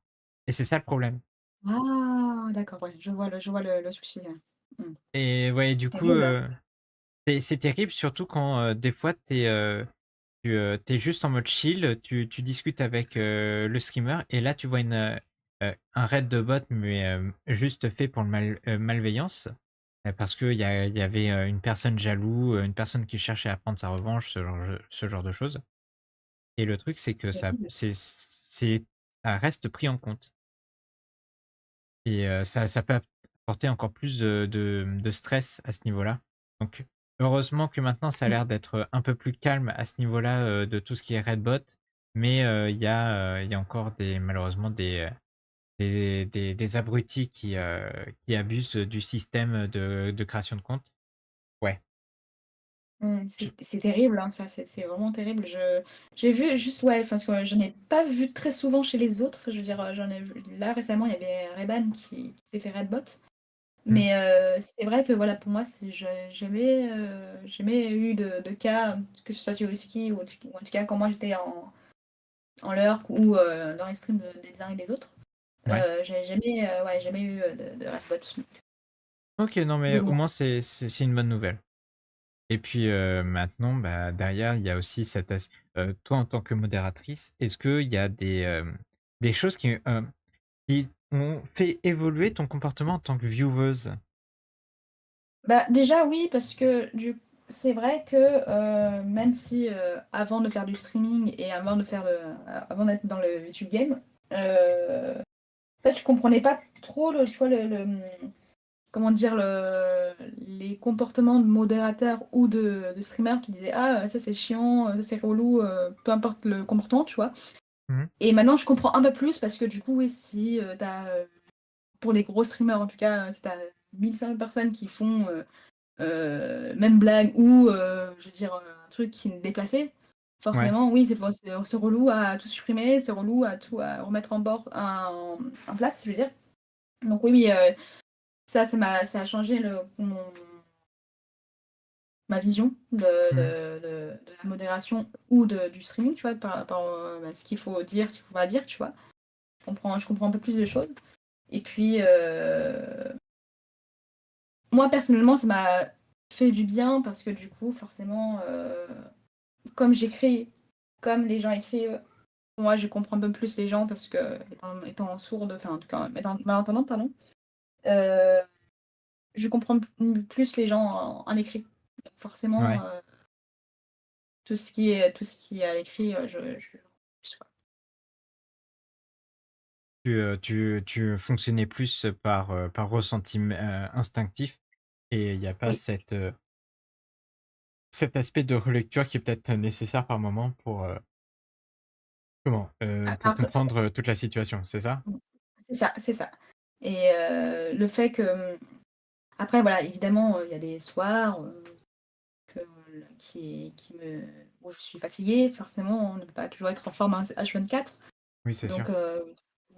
Et c'est ça le problème.
Ah d'accord, ouais, je vois le souci, ouais. Mmh.
Et ouais, du coup,
Terrible, hein.
c'est terrible surtout quand, des fois tu es juste en mode chill, tu discutes avec, le streamer et là tu vois un raid de bot mais, juste fait pour le malveillance, parce qu'il y avait, une personne jaloux, une personne qui cherchait à prendre sa revanche, ce genre de choses. Et le truc, c'est que
Terrible.
ça reste pris en compte et ça peut apporter encore plus de stress à ce niveau-là. Donc heureusement que maintenant ça a l'air d'être un peu plus calme à ce niveau-là, de tout ce qui est Redbot, mais il y a encore malheureusement des abrutis qui abusent du système de création de compte. Ouais.
Mmh,
Je
c'est terrible, hein, ça, c'est vraiment terrible. J'ai vu juste, ouais, parce que j'en ai pas vu très souvent chez les autres. Enfin, je veux dire, j'en ai vu là récemment, il y avait Reban qui s'est fait Redbot.
mmh,
Mais c'est vrai que voilà, pour moi, j'ai jamais eu de cas, que ce soit sur Whisky ou en tout cas quand moi j'étais en lurk ou dans les streams des uns et des autres.
ouais.
J'ai jamais, ouais, jamais eu de Redbot.
OK, non
De
mais au
loin.
moins c'est une bonne nouvelle. Et puis, maintenant, bah, derrière, il y a aussi toi, en tant que modératrice, est-ce qu'il y a des choses qui ont fait évoluer ton comportement en tant que vieweuse?
Bah, déjà oui, parce que c'est vrai que, même si, avant de faire du streaming et avant d'être dans le YouTube game, en fait, je comprenais pas trop tu vois, comment dire? Les comportements de modérateurs ou de streamers qui disaient: «Ah, ça c'est chiant, ça c'est relou», peu importe le comportement, tu vois?
Mmh.
Et maintenant je comprends un peu plus parce que du coup, oui, si, pour les gros streamers en tout cas, si tu as 1 500 personnes qui font, même blague ou je veux dire, un truc qui est déplacé,
Ouais,
forcément oui, c'est relou à tout supprimer, c'est relou à remettre en place, je veux dire. Donc oui, oui, ça a changé ma vision
mmh,
de la modération ou du streaming, tu vois? Par rapport, à ce qu'il faut dire, ce qu'il faut pas dire, tu vois? je comprends un peu plus de choses. Et puis, moi, personnellement, ça m'a fait du bien parce que du coup, forcément, comme j'écris, comme les gens écrivent, moi, je comprends un peu plus les gens parce que, étant sourde, enfin, en tout cas, étant malentendante, pardon, euh, je comprends plus les gens en écrit. Forcément,
Ouais.
tout ce qui est à l'écrit, je-
Tu fonctionnais plus par ressenti instinctif et il n'y a pas
oui.
cet aspect de relecture qui est peut-être nécessaire par moment pour
Après,
comprendre toute la situation, c'est ça?
c'est ça, c'est ça. Et le fait que, après, voilà, évidemment, il y a des soirs que, où je suis fatiguée. Forcément, on ne peut pas toujours être en forme H24.
Oui, c'est sûr.
Donc,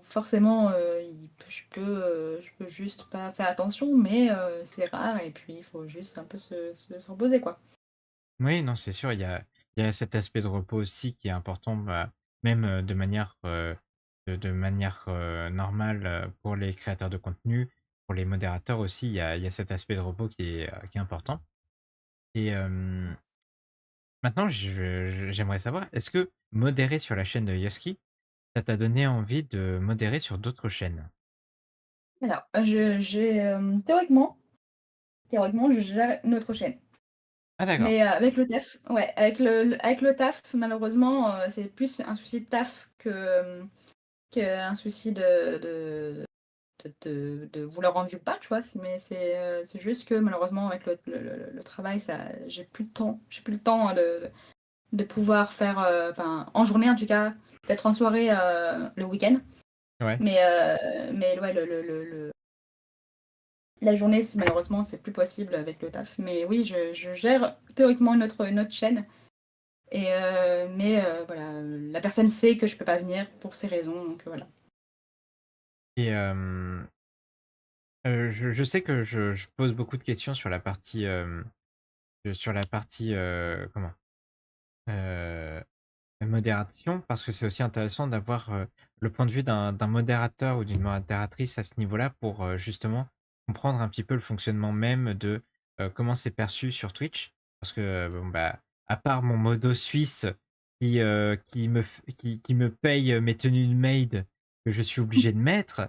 forcément, je peux juste pas faire attention, mais c'est rare. Et puis, il faut juste un peu se reposer, quoi.
Oui, non, c'est sûr, il y a cet aspect de repos aussi qui est important, bah, même de manière normale pour les créateurs de contenu, pour les modérateurs aussi, il y a cet aspect de repos qui est important. Et maintenant, j'aimerais savoir, est-ce que modérer sur la chaîne de Yoski, ça t'a donné envie de modérer sur d'autres chaînes?
Alors, théoriquement, je gère une autre chaîne.
Ah d'accord,
Mais avec le taf, ouais, avec le taf, malheureusement, c'est plus un souci de taf qu'un souci de vouloir en vivre ou pas, tu vois? C'est juste que malheureusement avec le travail, j'ai plus de temps. J'ai plus le temps de pouvoir faire, enfin, en journée en tout cas, peut-être en soirée, le week-end.
ouais.
Mais ouais, la journée, malheureusement, c'est plus possible avec le taf. Mais oui, je gère théoriquement une autre chaîne. Mais voilà, la personne sait que je peux pas venir pour ces raisons, donc voilà.
Et je sais que je pose beaucoup de questions sur la partie comment? Heu, modération, parce que c'est aussi intéressant d'avoir, le point de vue d'un modérateur ou d'une modératrice à ce niveau-là pour, justement comprendre un petit peu le fonctionnement même de, comment c'est perçu sur Twitch. Parce que, bon, bah, à part mon modo suisse qui me paye mes tenues de maid que je suis obligé de mettre,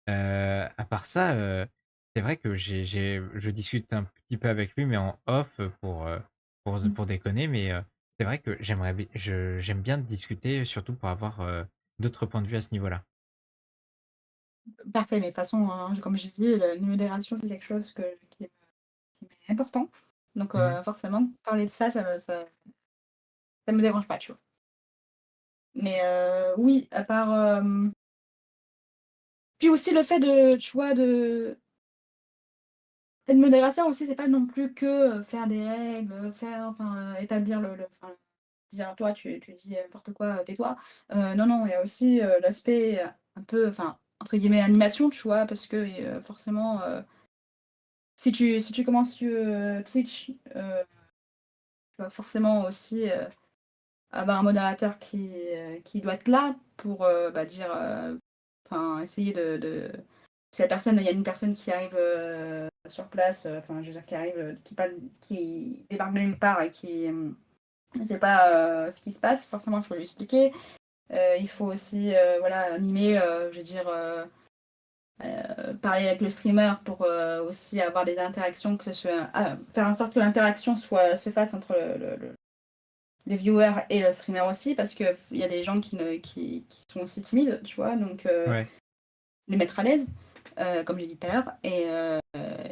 à part ça, c'est vrai que je discute un petit peu avec lui, mais en off pour déconner, mais c'est vrai que j'aime bien discuter, surtout pour avoir d'autres points de vue à ce niveau-là.
Parfait, mais de toute façon, hein, comme j'ai dit, la modération, c'est quelque chose qui m'est important. Donc
Mhm.
forcément, parler de ça, ça me dérange pas, tu vois? Mais oui, à part, puis aussi le fait de, tu vois, être modérateur aussi, c'est pas non plus que, faire des règles, établir enfin, dire: «Toi, tu dis n'importe quoi, tais-toi». Non, non, il y a aussi, l'aspect, un peu, enfin, entre guillemets «animation», tu vois? Parce que, forcément, si tu commences, Twitch, tu vas forcément aussi, avoir un modérateur qui doit être là pour, bah, dire, enfin, essayer de si il y a une personne qui arrive, sur place, enfin, je veux dire qui arrive, qui débarque de nulle part et qui, ne sait pas, ce qui se passe, forcément, il faut lui expliquer. Il faut aussi, voilà, animer, je veux dire, parler avec le streamer pour, aussi avoir des interactions, que ce soit faire en sorte que l'interaction se fasse entre les viewers et le streamer aussi, parce qu'il y a des gens qui sont aussi timides, tu vois, donc
Ouais.
les mettre à l'aise, comme j'ai dit tout à l'heure. Et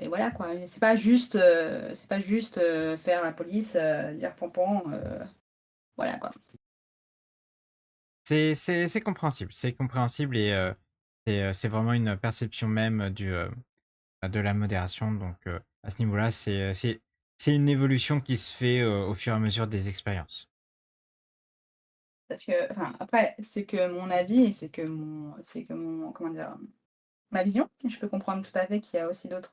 voilà quoi. Et c'est pas juste faire la police, dire pompon, voilà quoi.
C'est compréhensible et c'est vraiment une perception même de la modération. Donc, à ce niveau-là, c'est une évolution qui se fait au fur et à mesure des expériences.
Parce que, enfin, après, c'est que mon avis et comment dire, ma vision. Et je peux comprendre tout à fait qu'il y a aussi d'autres,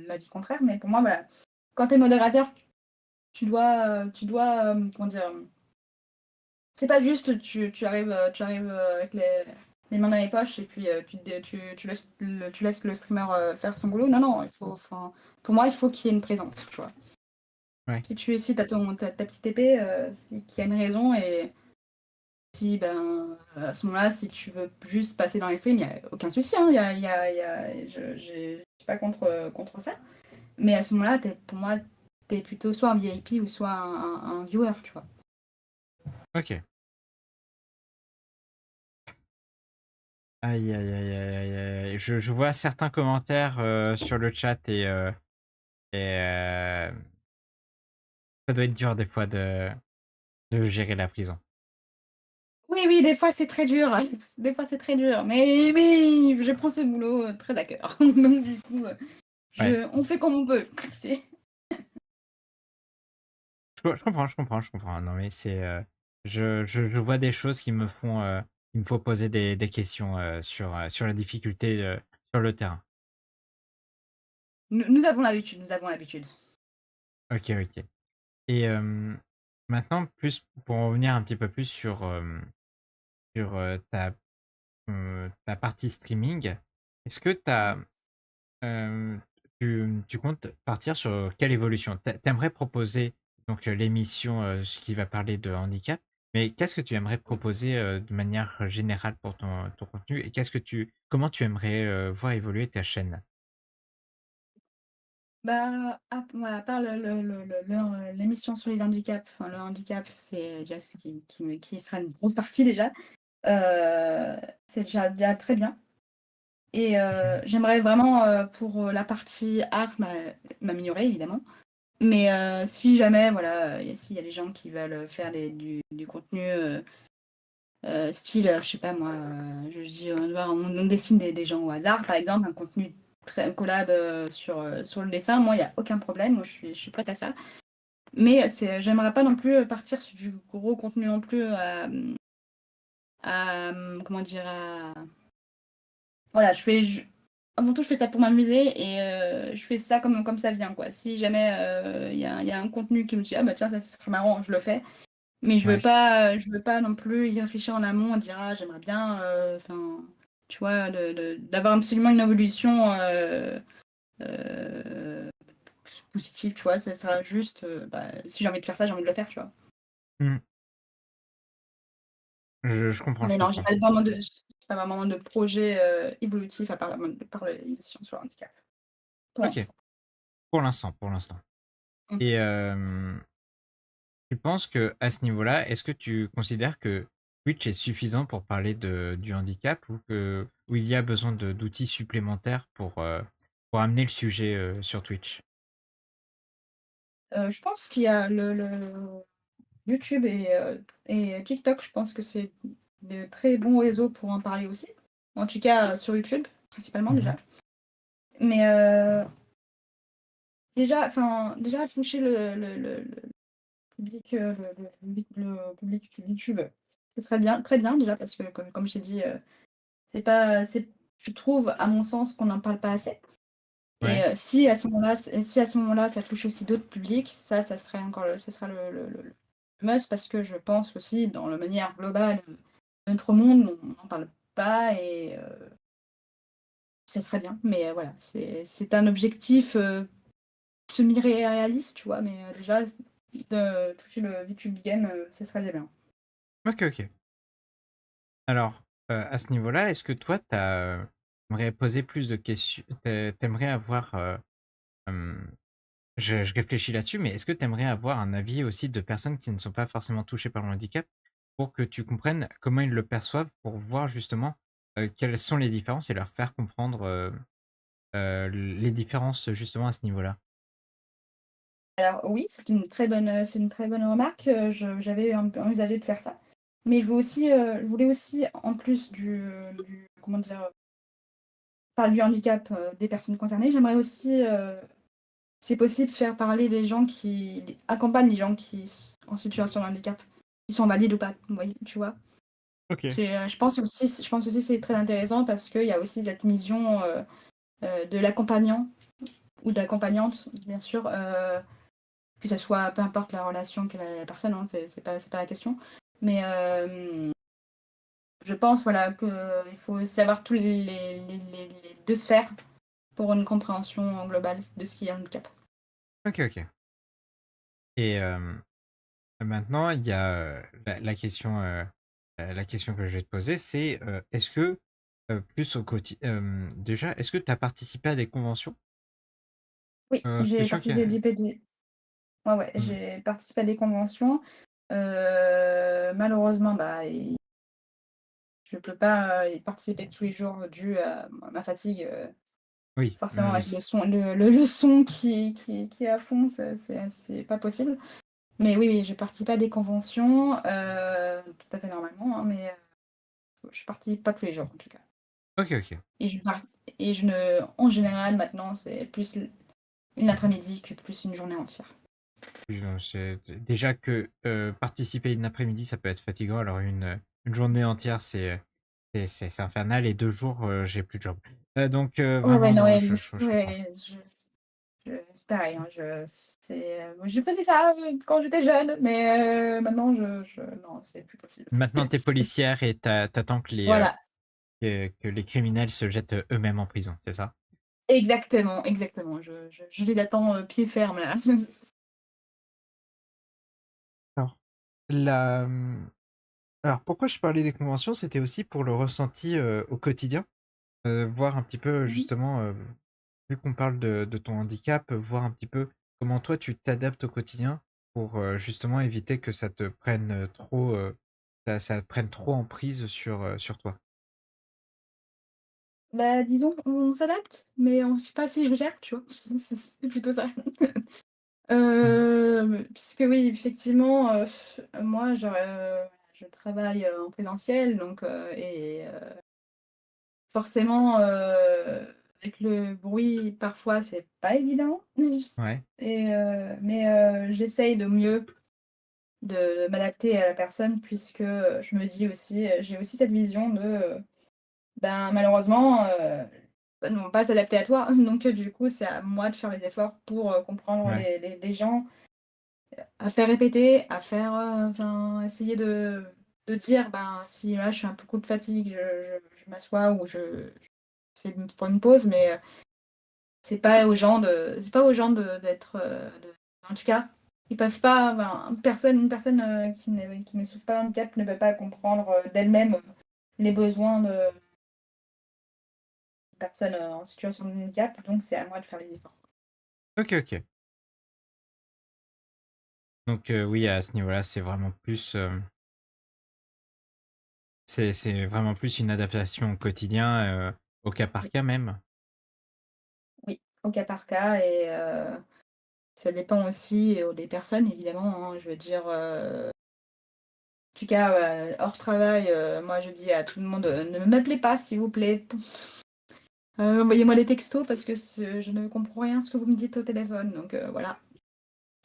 l'avis contraire, mais pour moi, voilà, quand tu es modérateur, tu dois, comment dire, c'est pas juste tu arrives, avec les les mains dans les poches et puis tu laisses le streamer faire son boulot. Non, non, pour moi, il faut qu'il y ait une présence, tu vois.
Ouais.
Si t'as ta petite épée, qu'il y a une raison et si, ben, à ce moment-là, si tu veux juste passer dans les streams, il n'y a aucun souci, hein, je suis pas contre ça. Mais à ce moment-là, pour moi, t'es plutôt soit un VIP ou soit un viewer, tu vois.
Ok. Aïe, aïe, aïe, aïe, aïe, aïe. Je vois certains commentaires sur le chat et ça doit être dur des fois de gérer la prison.
Oui, oui, des fois c'est très dur. Des fois c'est très dur. Mais je prends ce boulot très à cœur. Donc du coup,
Ouais.
on fait comme on peut.
Je comprends, je comprends, je comprends. Non, mais c'est. Je vois des choses qui me font. Il me faut poser des questions sur la difficulté sur le terrain.
Nous avons l'habitude, nous avons l'habitude.
Ok, ok. Et maintenant, plus pour en revenir un petit peu plus sur ta partie streaming, est-ce que euh, tu comptes partir sur quelle évolution? T'aimerais proposer donc l'émission ce qui va parler de handicap, mais qu'est-ce que tu aimerais proposer de manière générale pour ton contenu et comment tu aimerais voir évoluer ta chaîne?
Bah, à part l'émission sur les handicaps, enfin, le handicap, c'est déjà ce qui sera une grosse partie déjà. C'est déjà très bien. Et
Mhm.
j'aimerais vraiment, pour la partie art, m'améliorer évidemment. Mais si jamais, voilà, s'il y a des gens qui veulent faire du contenu style, je sais pas moi, je dis, on dessine des gens au hasard, par exemple, un contenu très collab sur le dessin, moi, il n'y a aucun problème, moi, je suis prête à ça. Mais j'aimerais pas non plus partir sur du gros contenu non plus comment dire, voilà, avant tout, je fais ça pour m'amuser et je fais ça comme ça vient, quoi. Si jamais il y a un contenu qui me dit, ah bah tiens, ça serait marrant, je le fais. Mais
Ouais.
je veux pas non plus y réfléchir en amont et dire, ah, j'aimerais bien, tu vois, d'avoir absolument une évolution euh, positive, tu vois. Ça sera juste, si j'ai envie de faire ça, j'ai envie de le faire, tu vois.
Mhm. Je comprends, je
Mais non,
comprends.
j'ai pas vraiment de projet évolutif à part l'émission sur le handicap. Pour
Ok,
l'instant.
pour l'instant, pour l'instant.
Mm.
Et tu penses que à ce niveau-là, est-ce que tu considères que Twitch est suffisant pour parler du handicap ou il y a besoin d'outils supplémentaires pour amener le sujet sur Twitch?
Je pense qu'il y a le YouTube et TikTok, je pense que c'est de très bons réseaux pour en parler aussi. En tout cas, sur YouTube, principalement déjà.
Mhm.
Mais déjà toucher le public, le public YouTube, ce serait bien, très bien déjà, parce que comme je t'ai dit, c'est pas, c'est, je trouve, à mon sens, qu'on n'en parle pas assez. Et
Ouais.
si à ce moment-là, ça touche aussi d'autres publics, ça serait ça sera le must parce que je pense aussi, dans la manière globale de notre monde, on n'en parle pas et ça serait bien. Mais voilà, c'est un objectif semi-réaliste, tu vois, mais déjà, de toucher le YouTube game, ça serait déjà bien.
Ok, ok. Alors, à ce niveau-là, est-ce que toi, t'aimerais poser plus de questions, t'aimerais avoir, je réfléchis là-dessus, mais est-ce que tu aimerais avoir un avis aussi de personnes qui ne sont pas forcément touchées par le handicap pour que tu comprennes comment ils le perçoivent, pour voir justement quelles sont les différences et leur faire comprendre les différences justement à ce niveau-là?
Alors oui, c'est une très bonne remarque. J'avais envisagé de faire ça. Mais je voulais aussi, en plus comment dire, parler du handicap des personnes concernées, j'aimerais aussi, si c'est possible, faire parler les gens qui accompagnent les gens en situation de handicap, qui sont valides ou pas, tu vois.
Ok.
Je pense aussi que c'est très intéressant parce qu'il y a aussi cette mission de l'accompagnant ou de l'accompagnante, bien sûr, que ce soit, peu importe la relation qu'elle a la personne, hein, c'est pas la question. Mais je pense, voilà, qu'il faut savoir tous les 2 sphères pour une compréhension globale de ce qu'est un handicap.
OK, OK. Et maintenant, il y a, la question que je vais te poser, c'est, est-ce que, plus au déjà, est-ce que tu as participé à des conventions?
Oui, j'ai
Question qui est
participé ouais, ouais,
mmh,
j'ai participé à des conventions. Malheureusement, bah, je peux pas y participer tous les jours dû à ma fatigue,
oui,
forcément
oui,
avec le son qui est à fond, c'est pas possible. Mais oui, oui, j'ai participé à des conventions, tout à fait normalement, hein, mais je participe pas tous les jours en tout cas.
OK, OK.
Et je par et je ne en général maintenant, c'est plus une après-midi que plus une journée entière.
Oui, non, déjà que, participer une après-midi, ça peut être fatigant, alors une journée entière, c'est infernal et 2 jours, j'ai plus de jambes. Donc
Ouais, ouais,
vraiment,
non,
non,
ouais,
je comprends.
ouais, je pareil, hein, je faisais ça, quand j'étais jeune, mais maintenant je non, c'est plus possible.
Maintenant, tu es
C'est
policière et t'attends
voilà,
que les criminels se jettent, eux-mêmes en prison, c'est ça?
exactement, exactement. Je les attends, pied ferme là.
Alors, la, alors pourquoi je parlais des conventions, c'était aussi pour le ressenti, au quotidien, voir un petit peu
Mmh.
justement, vu qu'on parle de ton handicap, voir un petit peu comment toi tu t'adaptes au quotidien pour, justement éviter que ça te prenne, trop, ça te prenne trop en prise sur toi.
Bah, disons, on s'adapte, mais on sait pas si je gère, tu vois? C'est plutôt ça.
Mmh.
Puisque oui, effectivement, moi, je travaille, en présentiel donc forcément, avec le bruit, parfois, c'est pas évident
Ouais,
mais j'essaye de mieux de m'adapter à la personne puisque, je me dis aussi, j'ai aussi cette vision de, ben, malheureusement, ils ne vont pas s'adapter à toi donc du coup, c'est à moi de faire les efforts pour, comprendre
ouais,
les gens, à faire répéter, à faire, enfin, essayer de dire, ben, si là, je suis un peu coup de fatigue, je m'assois ou j'essaie de me prendre une pause mais c'est pas aux gens d'être, de en tout cas, ils peuvent pas enfin, une personne, qui ne souffre pas d'un handicap ne peut pas comprendre, d'elle-même, les besoins de personnes, en situation de handicap, donc c'est à moi de faire les efforts.
OK, OK. Donc oui, à ce niveau-là, c'est vraiment plus, c'est vraiment plus une adaptation au quotidien, au cas par
Oui,
cas même?
oui, au cas par cas et ça dépend aussi, des personnes évidemment, hein. Je veux dire, en tout cas, hors travail, moi je dis à tout le monde, «Ne m'appelez pas s'il vous plaît, envoyez-moi des textos parce que je ne comprends rien à ce que vous me dites au téléphone», donc voilà,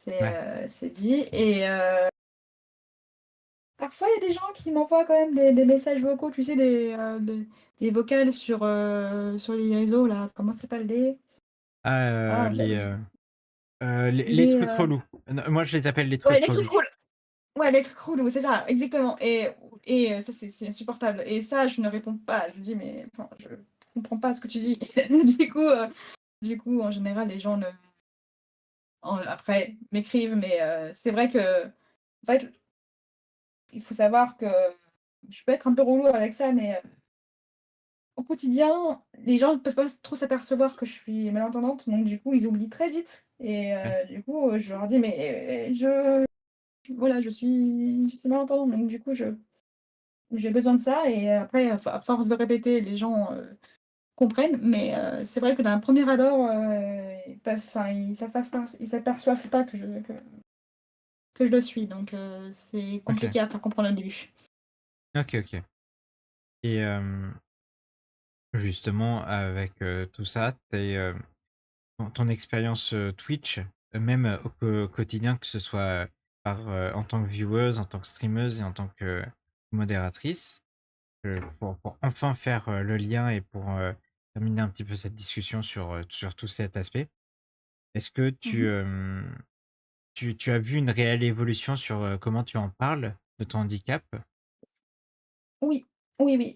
Ouais.
c'est dit et parfois il y a des gens qui m'envoient quand même des messages vocaux, tu sais des vocales sur les réseaux là, comment ça s'appelle?
Ah,
Ah, je
les
les,
trucs relous. Non, moi je les appelle les
ouais,
trucs
les trucs
relous.
cool. Ouais, les trucs relous, c'est ça, exactement et ça, c'est insupportable et ça, je ne réponds pas. Je me dis: «Mais enfin, je comprends pas ce que tu dis». Du coup, en général, les gens ne après m'écrivent, mais c'est vrai que en fait, il faut savoir que je peux être un peu relou avec ça, mais au quotidien, les gens ne peuvent pas trop s'apercevoir que je suis malentendante, donc du coup, ils oublient très vite et
Ouais.
du coup, je leur dis: «Mais je voilà, je suis malentendante», donc du coup, j'ai besoin de ça et après, à force de répéter, les gens, comprennent, mais c'est vrai que d'un premier abord, ils peuvent enfin, ils s'aperçoivent pas que je le suis, donc c'est
OK.
compliqué à faire comprendre au début.
OK, OK. Et justement avec, tout ça, ton expérience, Twitch, même, au quotidien, que ce soit, en tant que vieweuse, en tant que streameuse et en tant que modératrice, pour enfin faire, le lien et pour, terminer un petit peu cette discussion sur tout cet aspect. Est-ce que
Mmh mh.
tu as vu une réelle évolution sur, comment tu en parles de ton handicap?
Oui, Oui, oui,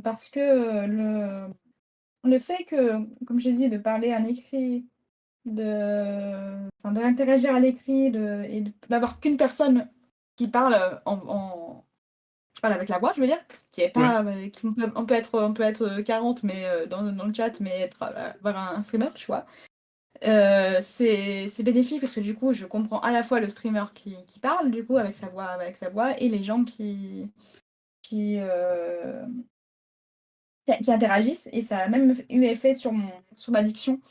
parce que, le fait que, comme j'ai dit, de parler à l'écrit, d'interagir à l'écrit, d'avoir qu'une personne qui parle, qui parle avec la voix, je veux dire, qui est
Ouais.
pas, on peut être 40 mais, dans le chat, mais avoir un streamer, tu vois? C'est bénéfique parce que du coup, je comprends à la fois le streamer qui parle, du coup, avec sa voix et les gens qui, heu, qui interagissent et ça a même eu effet sur ma diction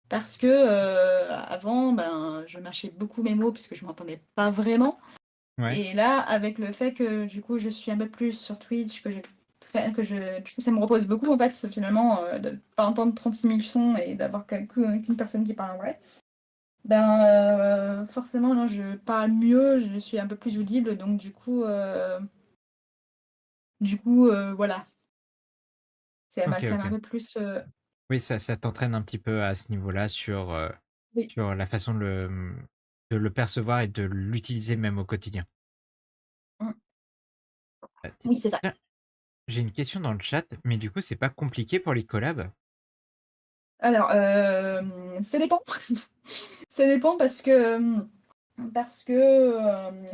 parce que, avant, ben, je mâchais beaucoup mes mots puisque je m'entendais pas vraiment
Ouais.
et là, avec le fait que, du coup, je suis un peu plus sur Twitch, du coup, ça me repose beaucoup, en fait, finalement, de pas entendre 36 000 sons et d'avoir qu'une personne qui parle en vrai. Ben, forcément, non, je parle mieux, je suis un peu plus audible, donc du coup, voilà,
Ok,
ça m'a un
ok.
peu plus,
Oui, ça t'entraîne un petit peu à ce niveau-là
oui,
sur la façon de le percevoir et de l'utiliser même au quotidien.
mmh,
Euh, ti-
oui, c'est ça.
Tiens, j'ai une question dans le chat, mais du coup, c'est pas compliqué pour les collabs?
Alors, ça dépend. Ça dépend parce que,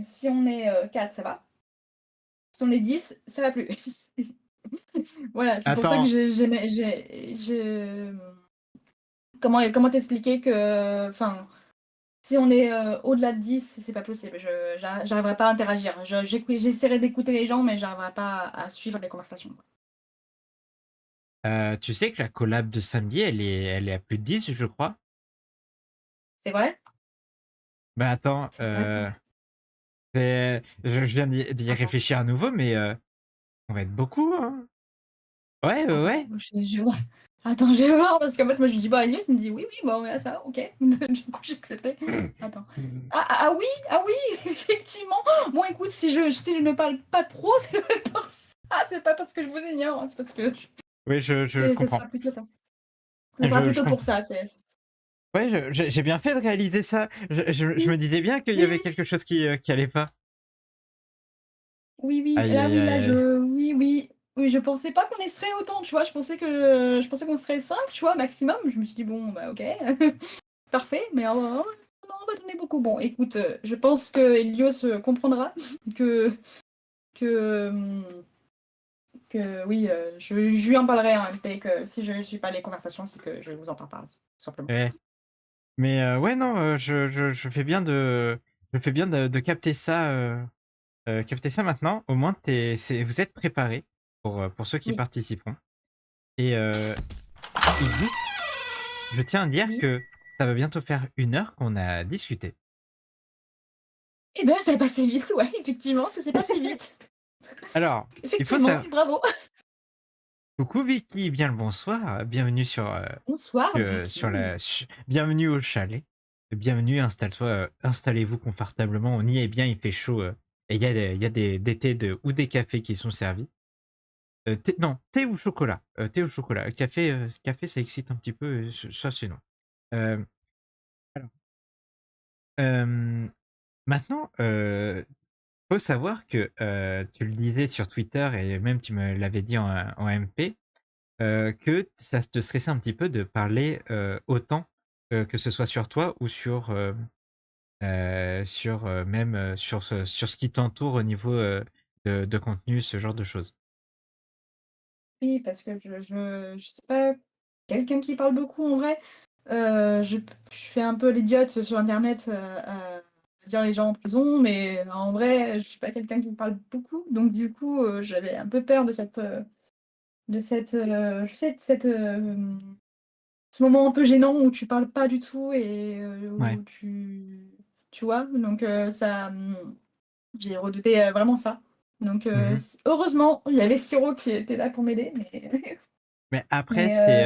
si on est, 4, ça va. Si on est 10, ça va plus. Voilà, c'est pour ça que
Attends,
comment t'expliquer que enfin, si on est, au-delà de 10, c'est pas possible. J'arriverai pas à interagir. J'essaierai d'écouter les gens, mais j'arriverai pas à suivre les conversations, quoi.
tu sais que la collab de samedi, elle est à plus de 10, je crois.
C'est vrai?
Bah attends,
C'est vrai quoi?
je viens d'y
Attends,
réfléchir à nouveau, mais on va être beaucoup, hein. Ouais, ouais,
attends,
ouais.
je vais voir. Attends, je vais voir parce qu'en fait, moi, je dis: «Bah, Agnès», il me dit: «Oui, oui, bah, on est à ça, OK». Du coup, j'ai accepté. Attends. Ah oui, ah oui, effectivement. Bon, écoute, si je ne parle pas trop, c'est pas parce que je vous ignore, hein, c'est parce que
Oui, je
ça
comprends.
sera plutôt ça. Ça sera
Je
plutôt pour
comprends.
ça,
Ouais, j'ai bien fait de réaliser ça. Je me
oui,
disais bien qu'il y
oui,
avait
oui.
quelque chose qui allait pas.
Oui, oui,
Aïe,
là,
aïe,
oui,
aïe,
là,
aïe.
oui, oui, oui, je pensais pas qu'on serait autant, tu vois? Je pensais qu'on serait 5, tu vois, maximum. Je me suis dit: «Bon, bah, OK, parfait», mais non, en fait, on est beaucoup. Bon, écoute, je pense que Helios, comprendra que que, que oui, je lui en parlerai en MP que si je suis pas les conversations, c'est que je vous entends pas, tout simplement.
Ouais. Mais ouais, non, je fais bien de capter ça maintenant. Au moins, vous êtes préparés pour ceux qui
Oui,
participeront. Et Igloo, je tiens à dire
oui.
que ça va bientôt faire 1 heure qu'on a discuté.
Eh ben, ça est passé vite, ouais, effectivement, ça s'est passé vite.
Alors, il faut
Effectivement,
savoir.
bravo.
Coucou Vicky, bien le bonsoir. Bienvenue
Bonsoir Vicky.
bienvenue au chalet. Bienvenue, installe-toi, installez-vous confortablement. On y est bien, il fait chaud. Et il y a des thés ou des cafés qui sont servis. Non, thé ou chocolat. Thé ou chocolat. Café, ça excite un petit peu. Ça, c'est non. Euh, alors, euh, maintenant, faut savoir que tu le disais sur Twitter et même tu me l'avais dit en MP. Que ça te stressait un petit peu de parler autant, que ce soit sur toi ou sur ce qui t'entoure au niveau de contenu, ce genre de choses.
Oui, parce que je suis pas quelqu'un qui parle beaucoup en vrai. Je fais un peu l'idiote sur internet, à dire les gens en prison, mais en vrai, je suis pas quelqu'un qui parle beaucoup. Donc du coup, j'avais un peu peur je sais, ce moment un peu gênant où tu parles pas du tout et
Ouais.
où tu vois? Donc j'ai redouté, vraiment ça. Donc
Mmh.
heureusement, il y avait Siro qui était là pour m'aider, mais
Mais après,
mais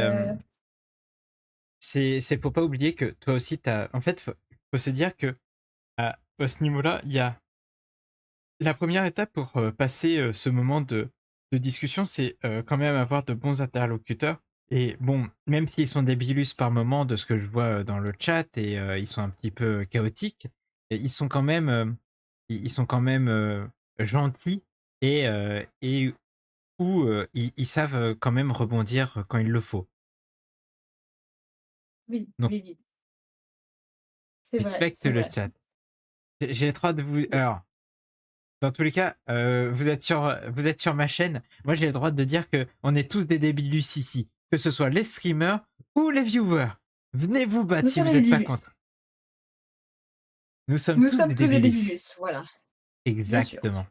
faut pas oublier que toi aussi, en fait, faut se dire que à ce niveau-là, il y a la première étape pour passer ce moment de discussion, c'est quand même avoir de bons interlocuteurs. Et bon, même s'ils sont débilus par moment de ce que je vois dans le chat et ils sont un petit peu chaotiques, et ils sont quand même gentils et ou ils savent quand même rebondir quand il le faut.
Oui,
Donc,
oui, oui. C'est vrai,
respecte
c'est
le
vrai.
chat. J'ai le droit de vous... Alors, dans tous les cas, vous êtes sur ma chaîne. Moi, j'ai le droit de dire que on est tous des débiles ici. Que ce soit les streamers ou les viewers. Venez vous battre
Nous
si
sommes
vous
les
n'êtes pas
Débilus.
contre. Nous sommes
Nous
tous
sommes
des
tous des
débilis.
Débilus, voilà, bien sûr.
Exactement.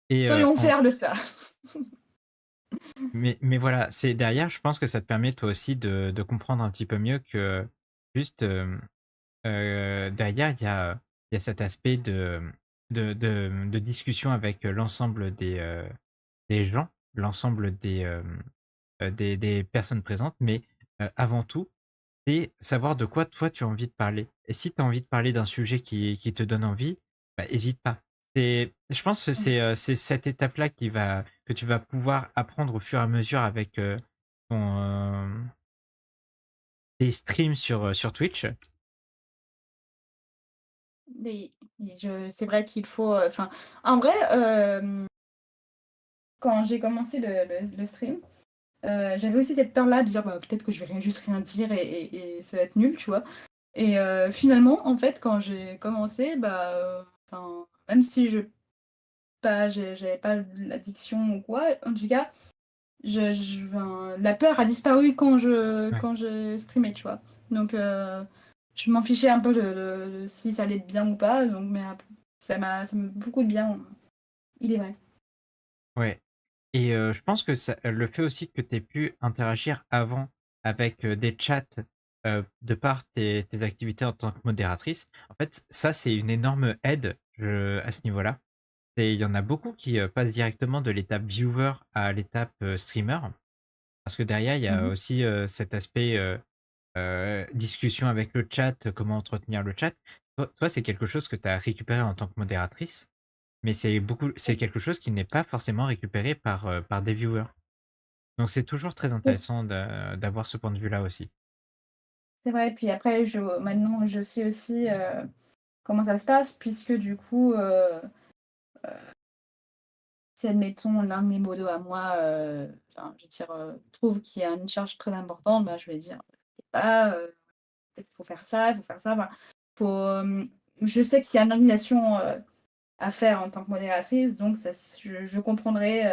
Et
Soyons fiers de ça.
mais voilà, c'est derrière, je pense que ça te permet toi aussi de comprendre un petit peu mieux que juste derrière, il y a cet aspect de discussion avec l'ensemble des gens, l'ensemble des personnes présentes, mais avant tout, c'est savoir de quoi toi tu as envie de parler. Et si tu as envie de parler d'un sujet qui te donne envie, bah, hésite pas. Je pense que c'est cette étape-là que tu vas pouvoir apprendre au fur et à mesure avec ton, tes streams sur Twitch.
Oui, oui, c'est vrai qu'il faut. Enfin, en vrai, quand j'ai commencé le stream, j'avais aussi cette peur-là de dire bah, peut-être que je vais juste rien dire et ça va être nul, tu vois. Et finalement, en fait, quand j'ai commencé, bah, enfin, même si j'avais pas l'addiction ou quoi, en tout cas, enfin, la peur a disparu
Ouais.
quand je streamais, tu vois. Donc, je m'en fichais un peu de si ça allait bien ou pas. Donc, mais ça m'a beaucoup de bien. Il est vrai.
Ouais. Et je pense que le fait aussi que tu aies pu interagir avant avec des chats de par tes activités en tant que modératrice, en fait, ça, c'est une énorme aide à ce niveau-là. Et il y en a beaucoup qui passent directement de l'étape viewer à l'étape streamer. Parce que derrière, il y a
Mhm.
aussi cet aspect discussion avec le chat, comment entretenir le chat. Toi, c'est quelque chose que tu as récupéré en tant que modératrice, mais c'est quelque chose qui n'est pas forcément récupéré par des viewers. Donc c'est toujours très intéressant d'avoir ce point de vue-là aussi.
C'est vrai. Puis après, maintenant, je sais aussi comment ça se passe, puisque du coup, si admettons l'un de mes modos à moi, enfin, je veux dire, trouve qu'il y a une charge très importante, bah, je vais dire, ah, il faut faire ça, il faut faire ça. Enfin, faut, je sais qu'il y a une organisation à faire en tant que modératrice, donc je comprendrai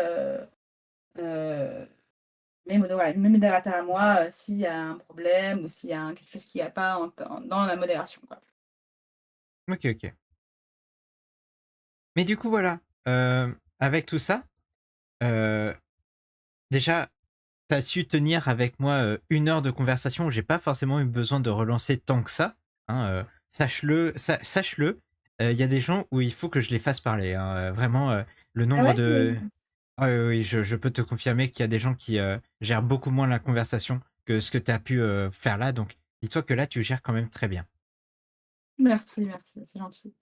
mes modérateurs à moi s'il y a un problème ou s'il y a quelque chose qui n'y a pas dans la modération, quoi.
Ok, ok. Mais du coup, voilà. Avec tout ça, euh, déjà, tu as su tenir avec moi 1 heure de conversation où j'ai pas forcément eu besoin de relancer tant que ça. Hein, sache-le, sache-le. Il y a des gens où il faut que je les fasse parler. Hein, vraiment, le
Ah
nombre
ouais?
de...
Oui.
Ah oui, oui, je peux te confirmer qu'il y a des gens qui gèrent beaucoup moins la conversation que ce que tu as pu faire là. Donc, dis-toi que là, tu gères quand même très bien.
Merci, merci, c'est gentil.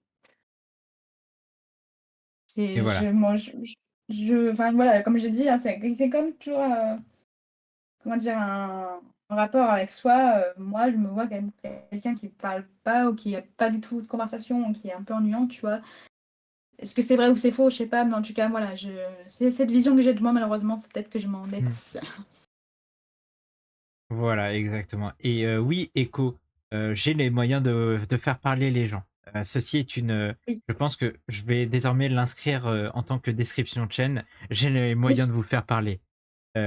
Et
C'est,
voilà.
moi, enfin voilà, comme j'ai dit, hein, c'est comme toujours, comment dire, un rapport avec soi. Moi, je me vois comme quelqu'un qui parle pas ou qui a pas du tout de conversation ou qui est un peu ennuyant, tu vois. Est-ce que c'est vrai ou c'est faux? Je sais pas, mais en tout cas, voilà, c'est cette vision que j'ai de moi, malheureusement, faut peut-être que je m'en
Hmm.
dépasse.
Voilà, exactement. Et oui, Echo, j'ai les moyens de faire parler les gens. Ceci est
Oui,
je pense que je vais désormais l'inscrire en tant que description de chaîne. J'ai les moyens
oui,
de vous faire parler.
oui.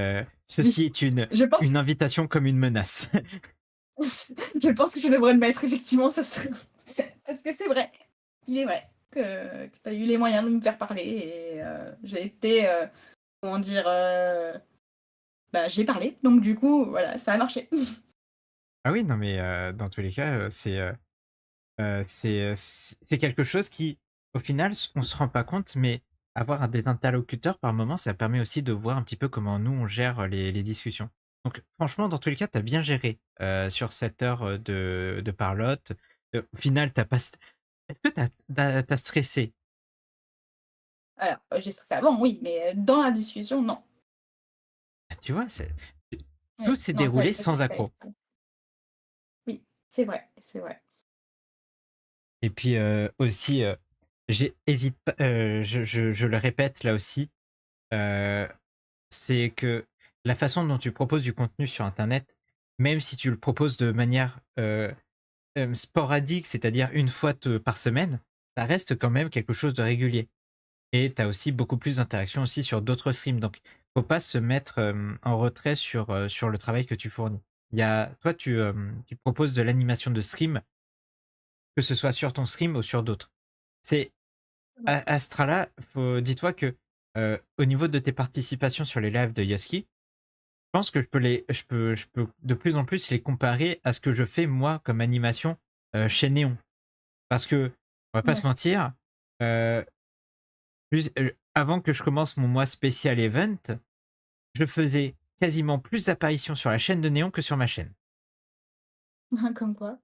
Ceci est
Je pense,
une invitation comme une menace.
je pense que je devrais le mettre, effectivement, ça serait. Parce que c'est vrai, il est vrai que tu as eu les moyens de me faire parler et j'ai été, comment dire, bah, j'ai parlé, donc du coup, voilà, ça a marché.
Ah oui, non, mais dans tous les cas, c'est quelque chose qui, au final, on se rend pas compte, mais avoir des interlocuteurs par moment, ça permet aussi de voir un petit peu comment nous, on gère les discussions. Donc, franchement, dans tous les cas, tu as bien géré sur cette heure de parlotte. Au final, t'as pas... Est-ce que t'as stressé?
Alors, j'ai stressé avant, oui, mais dans la discussion, non.
Ah, tu vois, tout
Oui,
s'est
non,
déroulé
ça
sans
s'est
accroc.
passé. Oui, c'est vrai, c'est vrai.
Et puis aussi, hésite pas, je le répète là aussi, heu, c'est que la façon dont tu proposes du contenu sur internet, même si tu le proposes de manière, sporadique, c'est-à-dire une fois par semaine, ça reste quand même quelque chose de régulier. Et tu as aussi beaucoup plus d'interactions aussi sur d'autres streams. Donc, faut pas se mettre en retrait sur le travail que tu fournis. Toi, tu proposes de l'animation de stream, que ce soit sur ton stream ou sur d'autres. C'est à ce là dis-toi que au niveau de tes participations sur les lives de Yoski, je pense que je peux de plus en plus les comparer à ce que je fais moi comme animation chez Néon. Parce que, on va pas se
Ouais.
mentir, euh, avant que je commence mon mois spécial event, je faisais quasiment plus d'apparitions sur la chaîne de Néon que sur ma chaîne.
Comme quoi,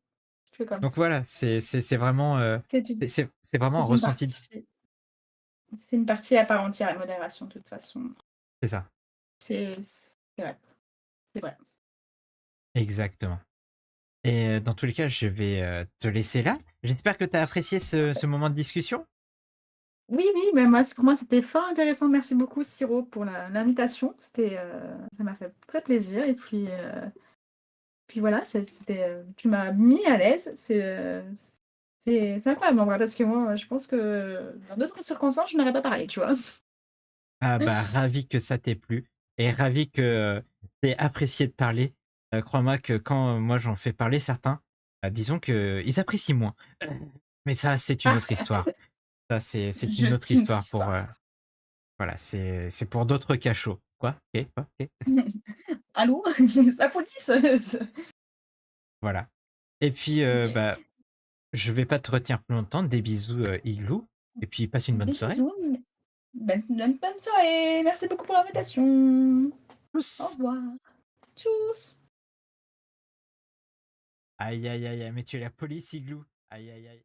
je fais comme
Donc voilà, c'est vraiment,
que tu
c'est vraiment un
c'est une
ressenti.
partie c'est une partie à part entière, la modération, de toute façon.
C'est ça,
C'est vrai, c'est vrai.
exactement. Et dans tous les cas, je vais te laisser là. J'espère que tu as apprécié ce moment de discussion.
Oui, oui, mais moi, pour moi, c'était fort intéressant. Merci beaucoup, Siro, pour l'invitation. Ça m'a fait très plaisir. Et puis voilà, tu m'as mis à l'aise. C'est incroyable, en vrai, parce que moi, je pense que dans d'autres circonstances, je n'aurais pas parlé, tu vois.
Ah bah, ravi que ça t'ait plu et ravi que tu apprécié de parler. Crois-moi que quand moi j'en fais parler certains, disons qu'ils apprécient moins. Mais ça, c'est une
Ah,
autre histoire. Ça, c'est
je
une autre
suis une autre
histoire pour,
histoire.
voilà, c'est pour d'autres cachots. Quoi? OK, quoi? OK.
Allô? La police?
Voilà. Et puis,
Ok.
bah, je vais pas te retenir plus longtemps. Des bisous, Igloo, et puis passe une bonne
Des
soirée.
bisous. Bonne soirée. Merci beaucoup pour l'invitation. Au
Tchuss!
revoir. Tchuss.
Aïe, aïe, aïe, aïe, mais tu es la police, Igloo. Aïe, aïe, aïe.